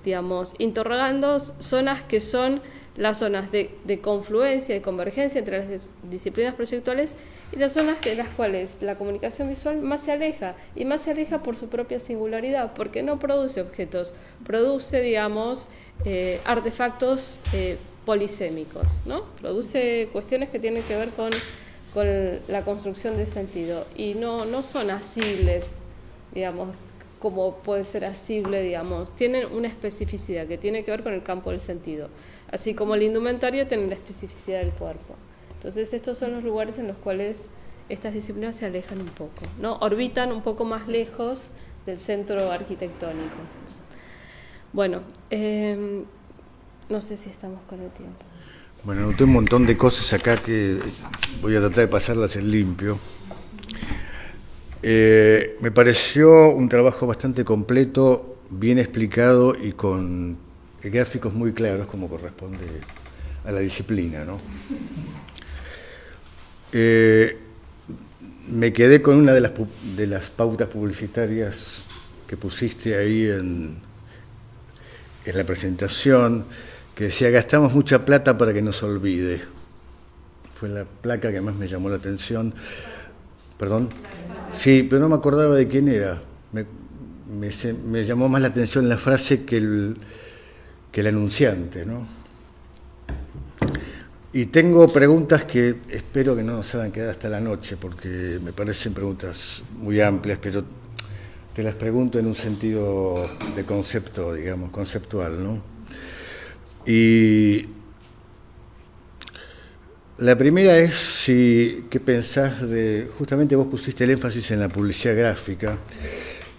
digamos, interrogando zonas que son las zonas de confluencia, de convergencia entre las disciplinas proyectuales y las zonas de las cuales la comunicación visual más se aleja, y más se aleja por su propia singularidad, porque no produce objetos, produce, digamos, artefactos polisémicos, ¿no? Produce cuestiones que tienen que ver con la construcción de sentido, y no son asibles, digamos, como puede ser asible, digamos, tienen una especificidad que tiene que ver con el campo del sentido. Así como la indumentaria tiene la especificidad del cuerpo. Entonces estos son los lugares en los cuales estas disciplinas se alejan un poco, ¿no? Orbitan un poco más lejos del centro arquitectónico. Bueno, no sé si estamos con el tiempo. Bueno, anoté un montón de cosas acá que voy a tratar de pasarlas en limpio. Me pareció un trabajo bastante completo, bien explicado y con gráficos muy claros, como corresponde a la disciplina, ¿no? Me quedé con una de las pautas publicitarias que pusiste ahí en la presentación, que decía: gastamos mucha plata para que nos olvide. Fue la placa que más me llamó la atención. ¿Perdón? Sí, pero no me acordaba de quién era. Me llamó más la atención la frase que el anunciante, ¿no? Y tengo preguntas que espero que no nos hagan quedar hasta la noche, porque me parecen preguntas muy amplias, pero te las pregunto en un sentido de concepto, digamos, conceptual, ¿no? Y la primera es qué pensás de, justamente vos pusiste el énfasis en la publicidad gráfica,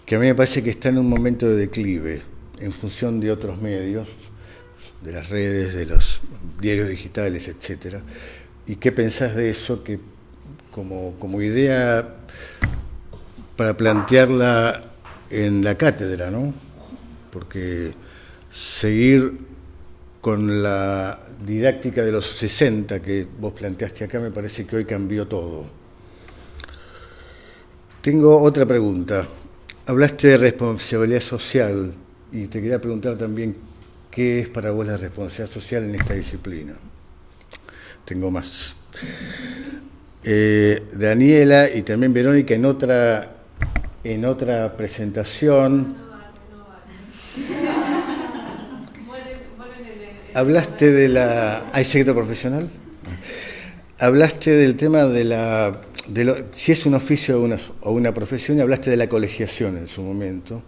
que a mí me parece que está en un momento de declive, en función de otros medios, de las redes, de los diarios digitales, etcétera. ¿Y qué pensás de eso que como idea para plantearla en la cátedra, ¿no? Porque seguir con la didáctica de los 60 que vos planteaste acá me parece que hoy cambió todo. Tengo otra pregunta. Hablaste de responsabilidad social y te quería preguntar también qué es para vos la responsabilidad social en esta disciplina. Tengo más. Daniela y también Verónica en otra presentación. Hablaste de la... ¿Hay secreto profesional? Hablaste del tema de si es un oficio o una profesión, y hablaste de la colegiación en su momento.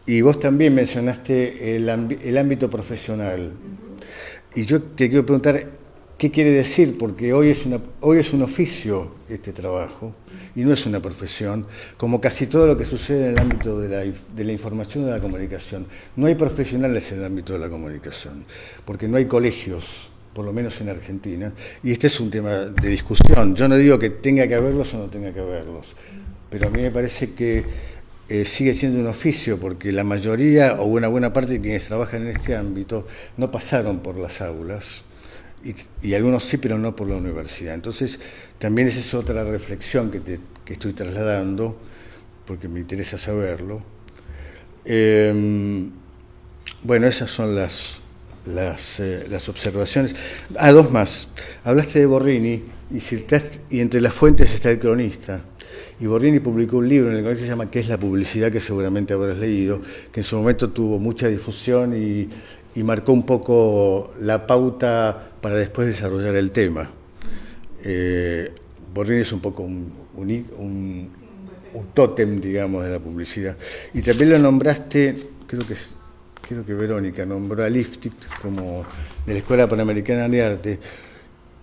Y vos también mencionaste el ámbito profesional. Y yo te quiero preguntar, ¿qué quiere decir? Porque hoy es un oficio este trabajo, y no es una profesión, como casi todo lo que sucede en el ámbito de la información y de la comunicación. No hay profesionales en el ámbito de la comunicación, porque no hay colegios, por lo menos en Argentina, y este es un tema de discusión. Yo no digo que tenga que haberlos o no tenga que haberlos, pero a mí me parece que sigue siendo un oficio, porque la mayoría o una buena parte de quienes trabajan en este ámbito no pasaron por las aulas, y algunos sí, pero no por la universidad. Entonces, también esa es otra reflexión que estoy trasladando, porque me interesa saberlo. Bueno, esas son las observaciones. Dos más. Hablaste de Borrini, y entre las fuentes está El Cronista. Y Borrini publicó un libro en el que se llama ¿Qué es la publicidad?, que seguramente habrás leído, que en su momento tuvo mucha difusión y marcó un poco la pauta para después desarrollar el tema. Borrini es un poco un tótem, digamos, de la publicidad. Y también lo nombraste, creo que Verónica nombró a Liftit como de la Escuela Panamericana de Arte,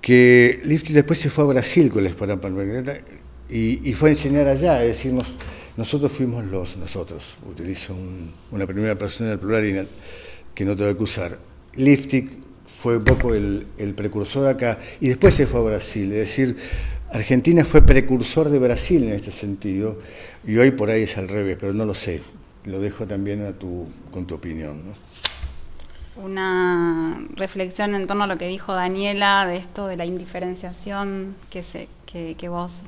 que Liftit después se fue a Brasil con la Escuela Panamericana y fue a enseñar allá, es decir, nosotros fuimos nosotros, utilizo una primera persona del plural que no tengo que usar. Liftit fue un poco el precursor acá, y después se fue a Brasil, es decir, Argentina fue precursor de Brasil en este sentido, y hoy por ahí es al revés, pero no lo sé, lo dejo también con tu opinión, ¿no? Una reflexión en torno a lo que dijo Daniela, de esto de la indiferenciación que vos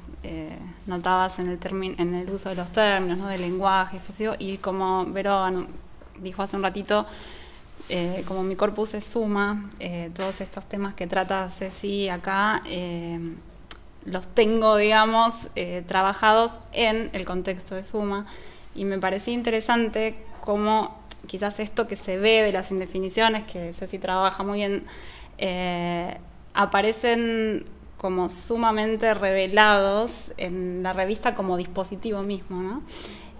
notabas en el uso de los términos, ¿no? Del lenguaje, y como Vero dijo hace un ratito, como mi corpus es Suma, todos estos temas que trata Ceci acá, los tengo, digamos, trabajados en el contexto de Suma, y me parecía interesante cómo quizás esto que se ve de las indefiniciones, que Ceci trabaja muy bien, aparecen como sumamente revelados en la revista como dispositivo mismo, ¿no?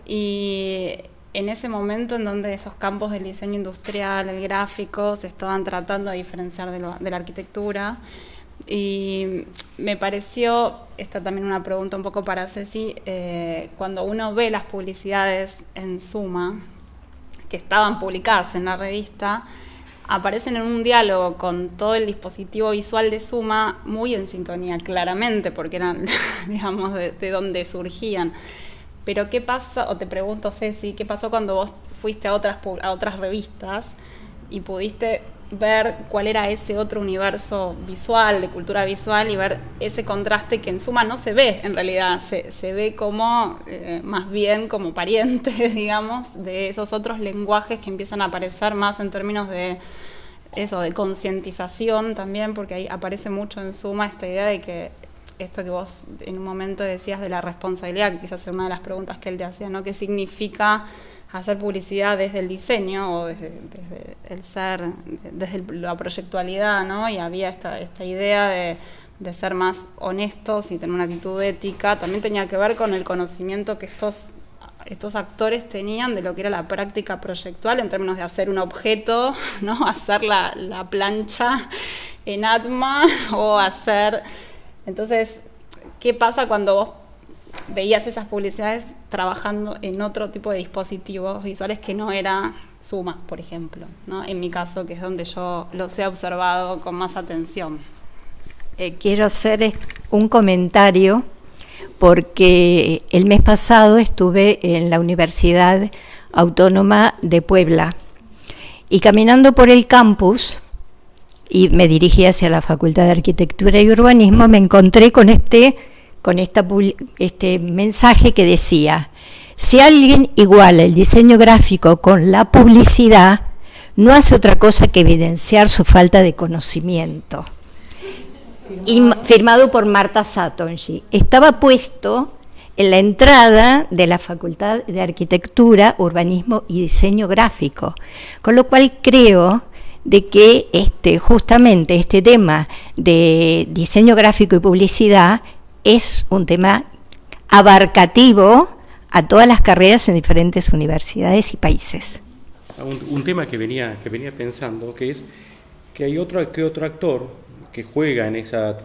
Y en ese momento en donde esos campos del diseño industrial, el gráfico, se estaban tratando de diferenciar de la arquitectura. Y me pareció, esta también una pregunta un poco para Ceci, cuando uno ve las publicidades en Suma, que estaban publicadas en la revista, aparecen en un diálogo con todo el dispositivo visual de Suma, muy en sintonía, claramente, porque eran, digamos, de donde surgían. Pero ¿qué pasa? O te pregunto, Ceci, ¿qué pasó cuando vos fuiste a otras revistas y pudiste ver cuál era ese otro universo visual, de cultura visual, y ver ese contraste que en Suma no se ve, en realidad, se ve como, más bien como pariente, digamos, de esos otros lenguajes que empiezan a aparecer más en términos de eso, de concientización también, porque ahí aparece mucho en Suma esta idea de que esto que vos en un momento decías de la responsabilidad, que quizás es una de las preguntas que él te hacía, ¿no? ¿Qué significa hacer publicidad desde el diseño o desde el ser, desde la proyectualidad, ¿no? Y había esta idea de ser más honestos y tener una actitud ética. También tenía que ver con el conocimiento que estos actores tenían de lo que era la práctica proyectual en términos de hacer un objeto, ¿no? Hacer la plancha en Atma o hacer... Entonces, ¿qué pasa cuando vos veías esas publicidades trabajando en otro tipo de dispositivos visuales que no era Suma, por ejemplo, ¿no? En mi caso, que es donde yo los he observado con más atención. Quiero hacer un comentario porque el mes pasado estuve en la Universidad Autónoma de Puebla y caminando por el campus y me dirigí hacia la Facultad de Arquitectura y Urbanismo, me encontré con este mensaje que decía: si alguien iguala el diseño gráfico con la publicidad, no hace otra cosa que evidenciar su falta de conocimiento. Firmado por Marta Satonji. Estaba puesto en la entrada de la Facultad de Arquitectura, Urbanismo y Diseño Gráfico, con lo cual creo de que justamente este tema de diseño gráfico y publicidad es un tema abarcativo a todas las carreras en diferentes universidades y países. Un tema que venía pensando, que es que hay otro actor que juega en esa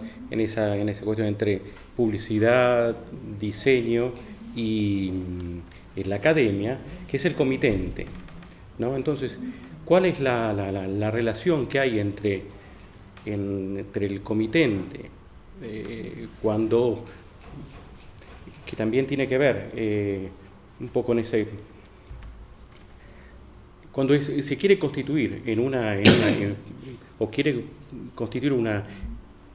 cuestión entre publicidad, diseño y la academia, que es el comitente, ¿no? Entonces, ¿cuál es la relación que hay entre el comitente que también tiene que ver un poco en ese... Cuando se quiere constituir o quiere constituir una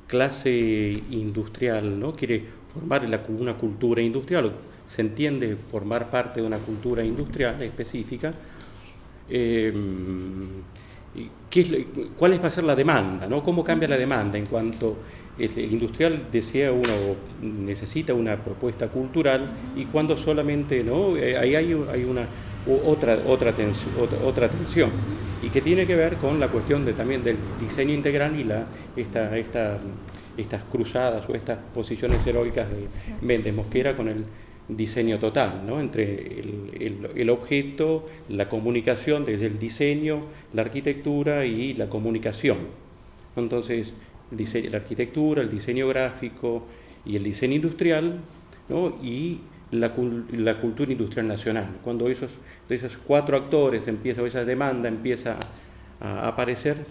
clase industrial, ¿no? Quiere formar una cultura industrial, se entiende formar parte de una cultura industrial específica, ¿cuál va a ser la demanda, ¿no? ¿Cómo cambia la demanda en cuanto el industrial desea necesita una propuesta cultural y cuando solamente, ¿no? Ahí hay una otra tensión y que tiene que ver con la cuestión también del diseño integral y estas cruzadas o estas posiciones heroicas de Méndez Mosquera con el diseño total, ¿no? Entre el objeto, la comunicación, desde el diseño, la arquitectura y la comunicación. Entonces, la arquitectura, el diseño gráfico y el diseño industrial, ¿no? Y la cultura industrial nacional. Cuando esos cuatro actores esa demanda empieza a aparecer,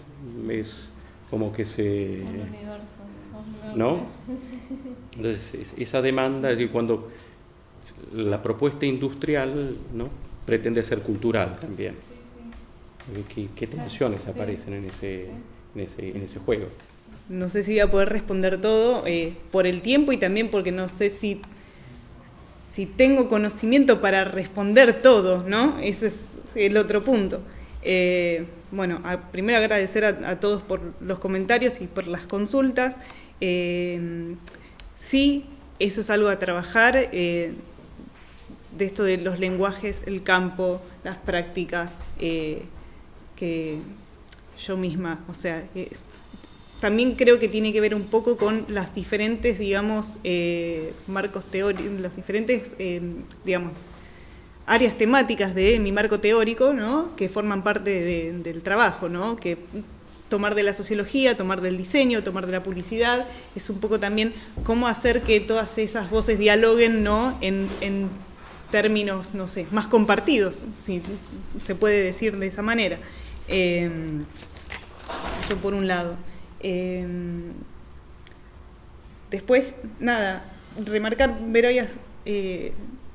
es como que se... ¿no? Entonces, esa demanda, es decir, cuando la propuesta industrial, ¿no? Pretende ser cultural también. ¿Qué tensiones aparecen en ese juego? No sé si voy a poder responder todo por el tiempo y también porque no sé si tengo conocimiento para responder todo, ¿no? Ese es el otro punto. Bueno, primero agradecer a todos por los comentarios y por las consultas. Sí, eso es algo a trabajar, de esto de los lenguajes, el campo, las prácticas, que yo misma, o sea... también creo que tiene que ver un poco con las diferentes, digamos, marcos teóricos, las diferentes, digamos, áreas temáticas de mi marco teórico, ¿no? Que forman parte del trabajo, ¿no? Que tomar de la sociología, tomar del diseño, tomar de la publicidad, es un poco también cómo hacer que todas esas voces dialoguen, ¿no? En términos, no sé, más compartidos, si se puede decir de esa manera. Eso por un lado. Después, nada, remarcar, Vero había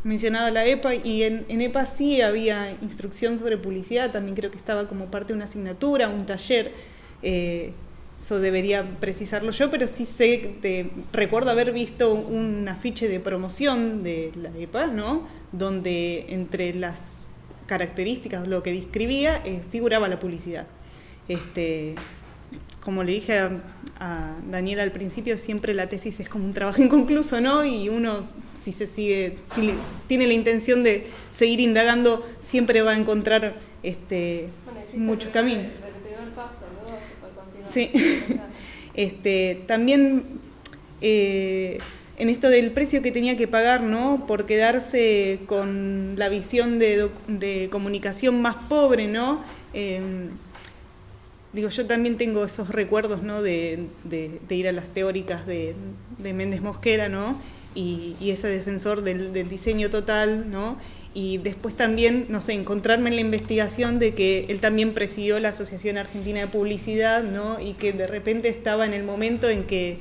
mencionado la EPA y en EPA sí había instrucción sobre publicidad, también creo que estaba como parte de una asignatura, un taller, eso debería precisarlo yo, pero sí recuerdo haber visto un afiche de promoción de la EPA, ¿no? Donde entre las características, lo que describía, figuraba la publicidad. como le dije a Daniela al principio, siempre la tesis es como un trabajo inconcluso, ¿no? Y uno, si tiene la intención de seguir indagando, siempre va a encontrar muchos caminos. El primer paso, luego se puede continuar. Sí. También en esto del precio que tenía que pagar, ¿no? Por quedarse con la visión de comunicación más pobre, ¿no? Yo también tengo esos recuerdos, ¿no? de ir a las teóricas de Méndez Mosquera, ¿no? Y ese defensor del diseño total, ¿no? Y después también, no sé, encontrarme en la investigación de que él también presidió la Asociación Argentina de Publicidad, ¿no? Y que de repente estaba en el momento en que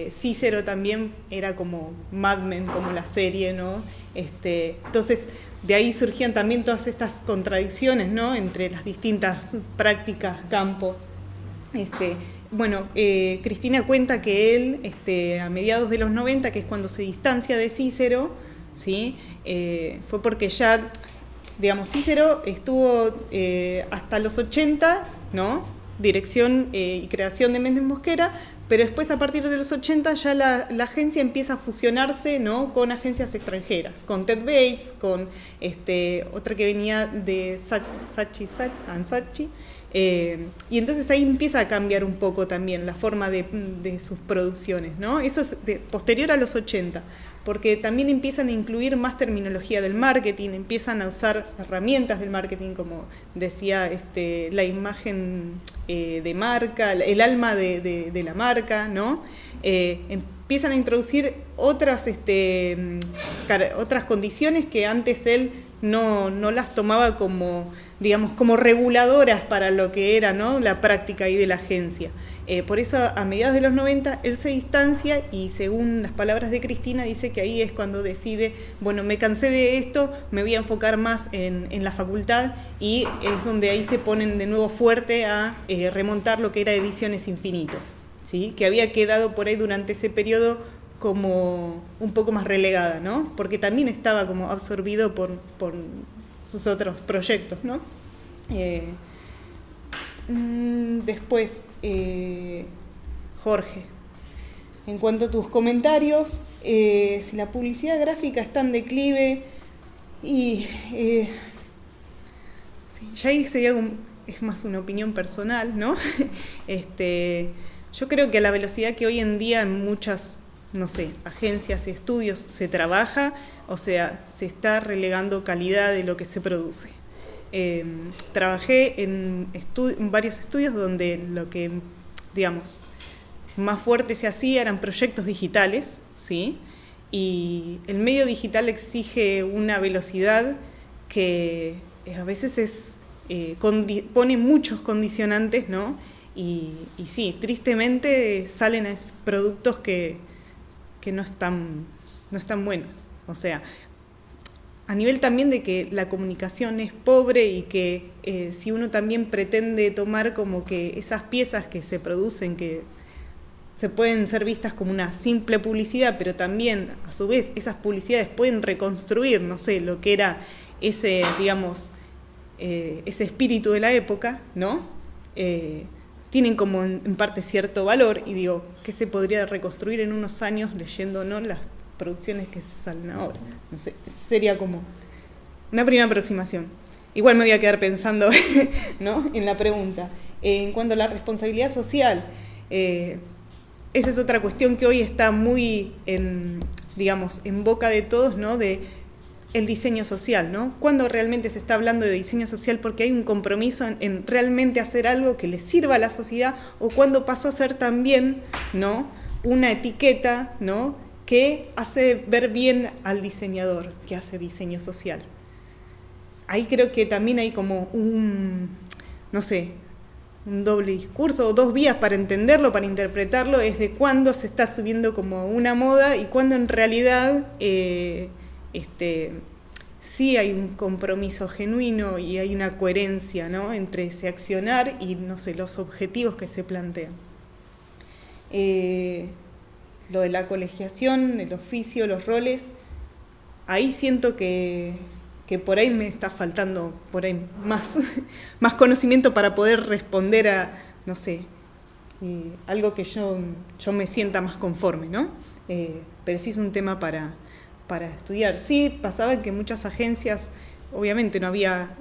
Cícero también era como Mad Men, como la serie, ¿no? Entonces, de ahí surgían también todas estas contradicciones, ¿no? Entre las distintas prácticas, campos. Cristina cuenta que él, a mediados de los 90, que es cuando se distancia de Cícero, ¿sí? Fue porque ya, digamos, Cícero estuvo hasta los 80, ¿no? Dirección y creación de Méndez Mosquera, pero después a partir de los 80 ya la agencia empieza a fusionarse, ¿no? Con agencias extranjeras, con Ted Bates, con otra que venía de Saatchi & y entonces ahí empieza a cambiar un poco también la forma de sus producciones, ¿no? Eso es posterior a los 80, porque también empiezan a incluir más terminología del marketing, empiezan a usar herramientas del marketing, como decía, la imagen de marca, el alma de la marca, ¿no? Empiezan a introducir otras condiciones que antes él no las tomaba como, digamos, como reguladoras para lo que era, ¿no? La práctica ahí de la agencia. Por eso a mediados de los 90 él se distancia y, según las palabras de Cristina, dice que ahí es cuando decide, bueno, me cansé de esto, me voy a enfocar más en la facultad, y es donde ahí se ponen de nuevo fuerte a remontar lo que era Ediciones Infinito, ¿sí? Que había quedado por ahí durante ese periodo como un poco más relegada, ¿no? Porque también estaba como absorbido por sus otros proyectos, ¿no? Después, Jorge, en cuanto a tus comentarios, si la publicidad gráfica está en declive, y sí, ya ahí sería es más una opinión personal, ¿no? Yo creo que a la velocidad que hoy en día en muchas, no sé, agencias y estudios se trabaja, o sea, se está relegando calidad de lo que se produce. Trabajé en varios estudios donde lo que, digamos, más fuerte se hacía eran proyectos digitales, ¿sí? Y el medio digital exige una velocidad que a veces pone muchos condicionantes, ¿no? Y sí, tristemente salen productos que no están buenos. O sea, a nivel también de que la comunicación es pobre, y que si uno también pretende tomar como que esas piezas que se producen, que se pueden ser vistas como una simple publicidad, pero también a su vez esas publicidades pueden reconstruir, no sé, lo que era ese, digamos, ese espíritu de la época, ¿no? Tienen como en parte cierto valor, y digo, ¿qué se podría reconstruir en unos años leyendo, ¿no?, las producciones que salen ahora? No sé, sería como una primera aproximación. Igual me voy a quedar pensando, ¿no?, en la pregunta. En cuanto a la responsabilidad social, esa es otra cuestión que hoy está muy en boca de todos, ¿no?, de el diseño social, ¿no? ¿Cuándo realmente se está hablando de diseño social porque hay un compromiso en realmente hacer algo que le sirva a la sociedad, o cuándo pasó a ser también, ¿no?, una etiqueta, ¿no?, que hace ver bien al diseñador que hace diseño social? Ahí creo que también hay como un doble discurso, o dos vías para entenderlo, para interpretarlo, es de cuándo se está subiendo como una moda y cuándo en realidad sí hay un compromiso genuino y hay una coherencia, ¿no?, entre ese accionar y, no sé, los objetivos que se plantean. Lo de la colegiación, el oficio, los roles, ahí siento que por ahí me está faltando por ahí más conocimiento para poder responder a, no sé, algo que yo me sienta más conforme, ¿no? Pero sí es un tema para estudiar. Sí, pasaba que en muchas agencias, obviamente no había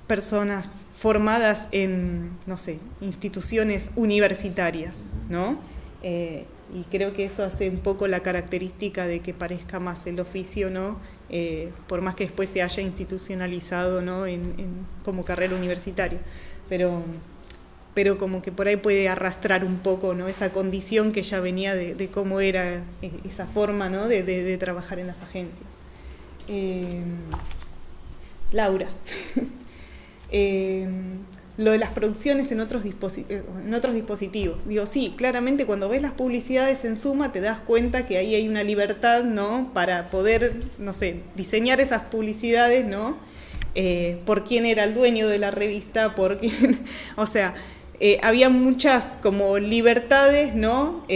personas formadas en, no sé, instituciones universitarias, ¿no? Y creo que eso hace un poco la característica de que parezca más el oficio, ¿no? Por más que después se haya institucionalizado, ¿no? Como carrera universitaria. Pero como que por ahí puede arrastrar un poco, ¿no? Esa condición que ya venía de cómo era esa forma, ¿no? de trabajar en las agencias. Laura. Lo de las producciones en otros dispositivos. Digo, sí, claramente cuando ves las publicidades en Suma te das cuenta que ahí hay una libertad, ¿no? Para poder, no sé, diseñar esas publicidades, ¿no? Por quién era el dueño de la revista, por quién, o sea, había muchas como libertades, ¿no?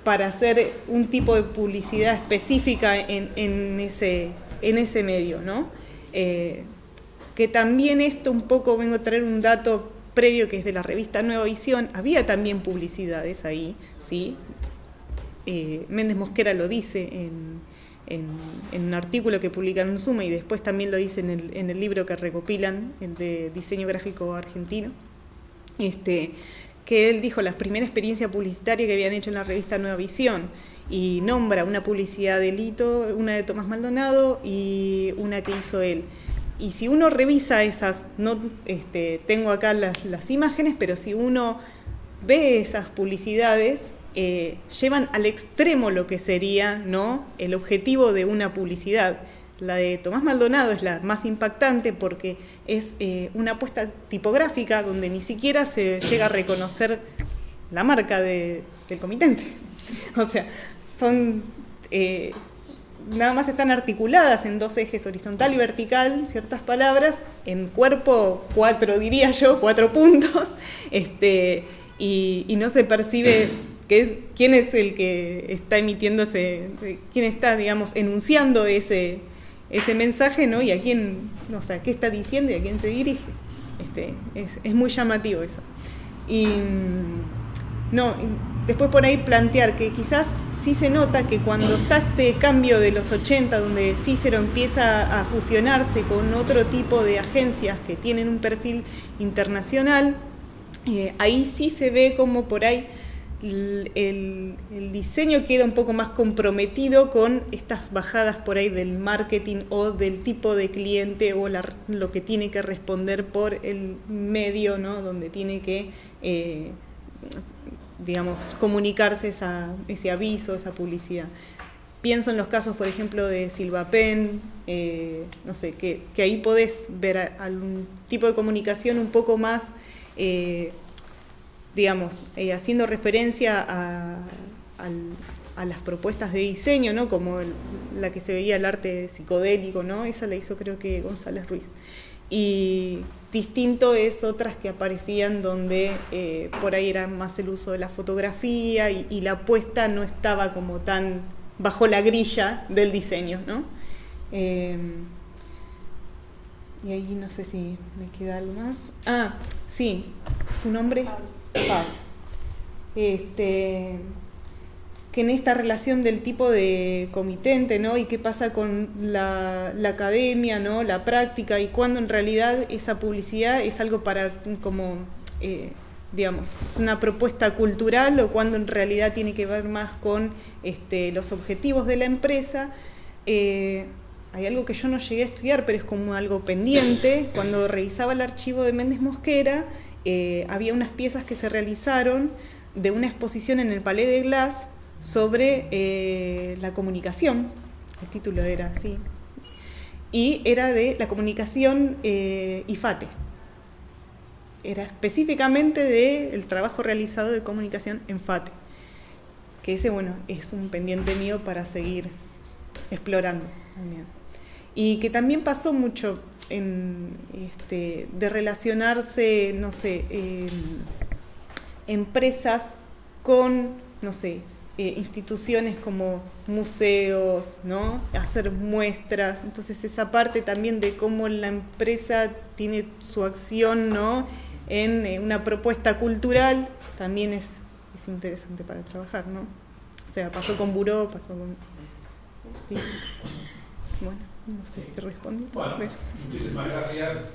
Para hacer un tipo de publicidad específica en ese medio, ¿no? Que también esto un poco, vengo a traer un dato previo que es de la revista Nueva Visión, había también publicidades ahí, ¿sí? Méndez Mosquera lo dice en un artículo que publican en Suma y después también lo dice en el libro que recopilan, el de diseño gráfico argentino, que él dijo la primera experiencia publicitaria que habían hecho en la revista Nueva Visión y nombra una publicidad de Lito, una de Tomás Maldonado y una que hizo él. Y si uno revisa esas, no tengo acá las imágenes, pero si uno ve esas publicidades, llevan al extremo lo que sería, ¿no? El objetivo de una publicidad. La de Tomás Maldonado es la más impactante porque es una apuesta tipográfica donde ni siquiera se llega a reconocer la marca del comitente. O sea, son... nada más están articuladas en dos ejes, horizontal y vertical, ciertas palabras, en cuerpo 4, diría yo, 4 puntos, y no se percibe quién es el que está emitiéndose, quién está, digamos, enunciando ese mensaje, ¿no? Y a quién, o sea, qué está diciendo y a quién se dirige. Es muy llamativo eso. Y no, después por ahí plantear que quizás sí se nota que cuando está este cambio de los 80, donde Cícero empieza a fusionarse con otro tipo de agencias que tienen un perfil internacional, ahí sí se ve como por ahí el diseño queda un poco más comprometido con estas bajadas por ahí del marketing o del tipo de cliente o lo que tiene que responder por el medio, ¿no? Donde tiene que... digamos, comunicarse ese aviso, esa publicidad. Pienso en los casos, por ejemplo, de Silvapen, no sé, que ahí podés ver algún tipo de comunicación un poco más, digamos, haciendo referencia a las propuestas de diseño, ¿no? Como la que se veía el arte psicodélico, ¿no? Esa la hizo creo que González Ruiz. Y distinto es otras que aparecían donde por ahí era más el uso de la fotografía y la apuesta no estaba como tan bajo la grilla del diseño, ¿no? Y ahí no sé si me queda algo más. Ah, sí, su nombre, Pablo. Que en esta relación del tipo de comitente, ¿no? Y qué pasa con la academia, ¿no? La práctica, y cuando en realidad esa publicidad es algo para, como, digamos, es una propuesta cultural, o cuando en realidad tiene que ver más con los objetivos de la empresa. Hay algo que yo no llegué a estudiar, pero es como algo pendiente. Cuando revisaba el archivo de Méndez Mosquera, había unas piezas que se realizaron de una exposición en el Palais de Glace sobre la comunicación, el título era así, y era de la comunicación IFATE, era específicamente del trabajo realizado de comunicación en FATE, que ese, bueno, es un pendiente mío para seguir explorando también. Y que también pasó mucho de relacionarse, no sé, empresas con, no sé, instituciones como museos, ¿no? Hacer muestras. Entonces esa parte también de cómo la empresa tiene su acción, ¿no? en una propuesta cultural, también es interesante para trabajar, ¿no? O sea, pasó con Buró, pasó con... Sí. Bueno, no sé si respondí. Bueno, muchísimas gracias.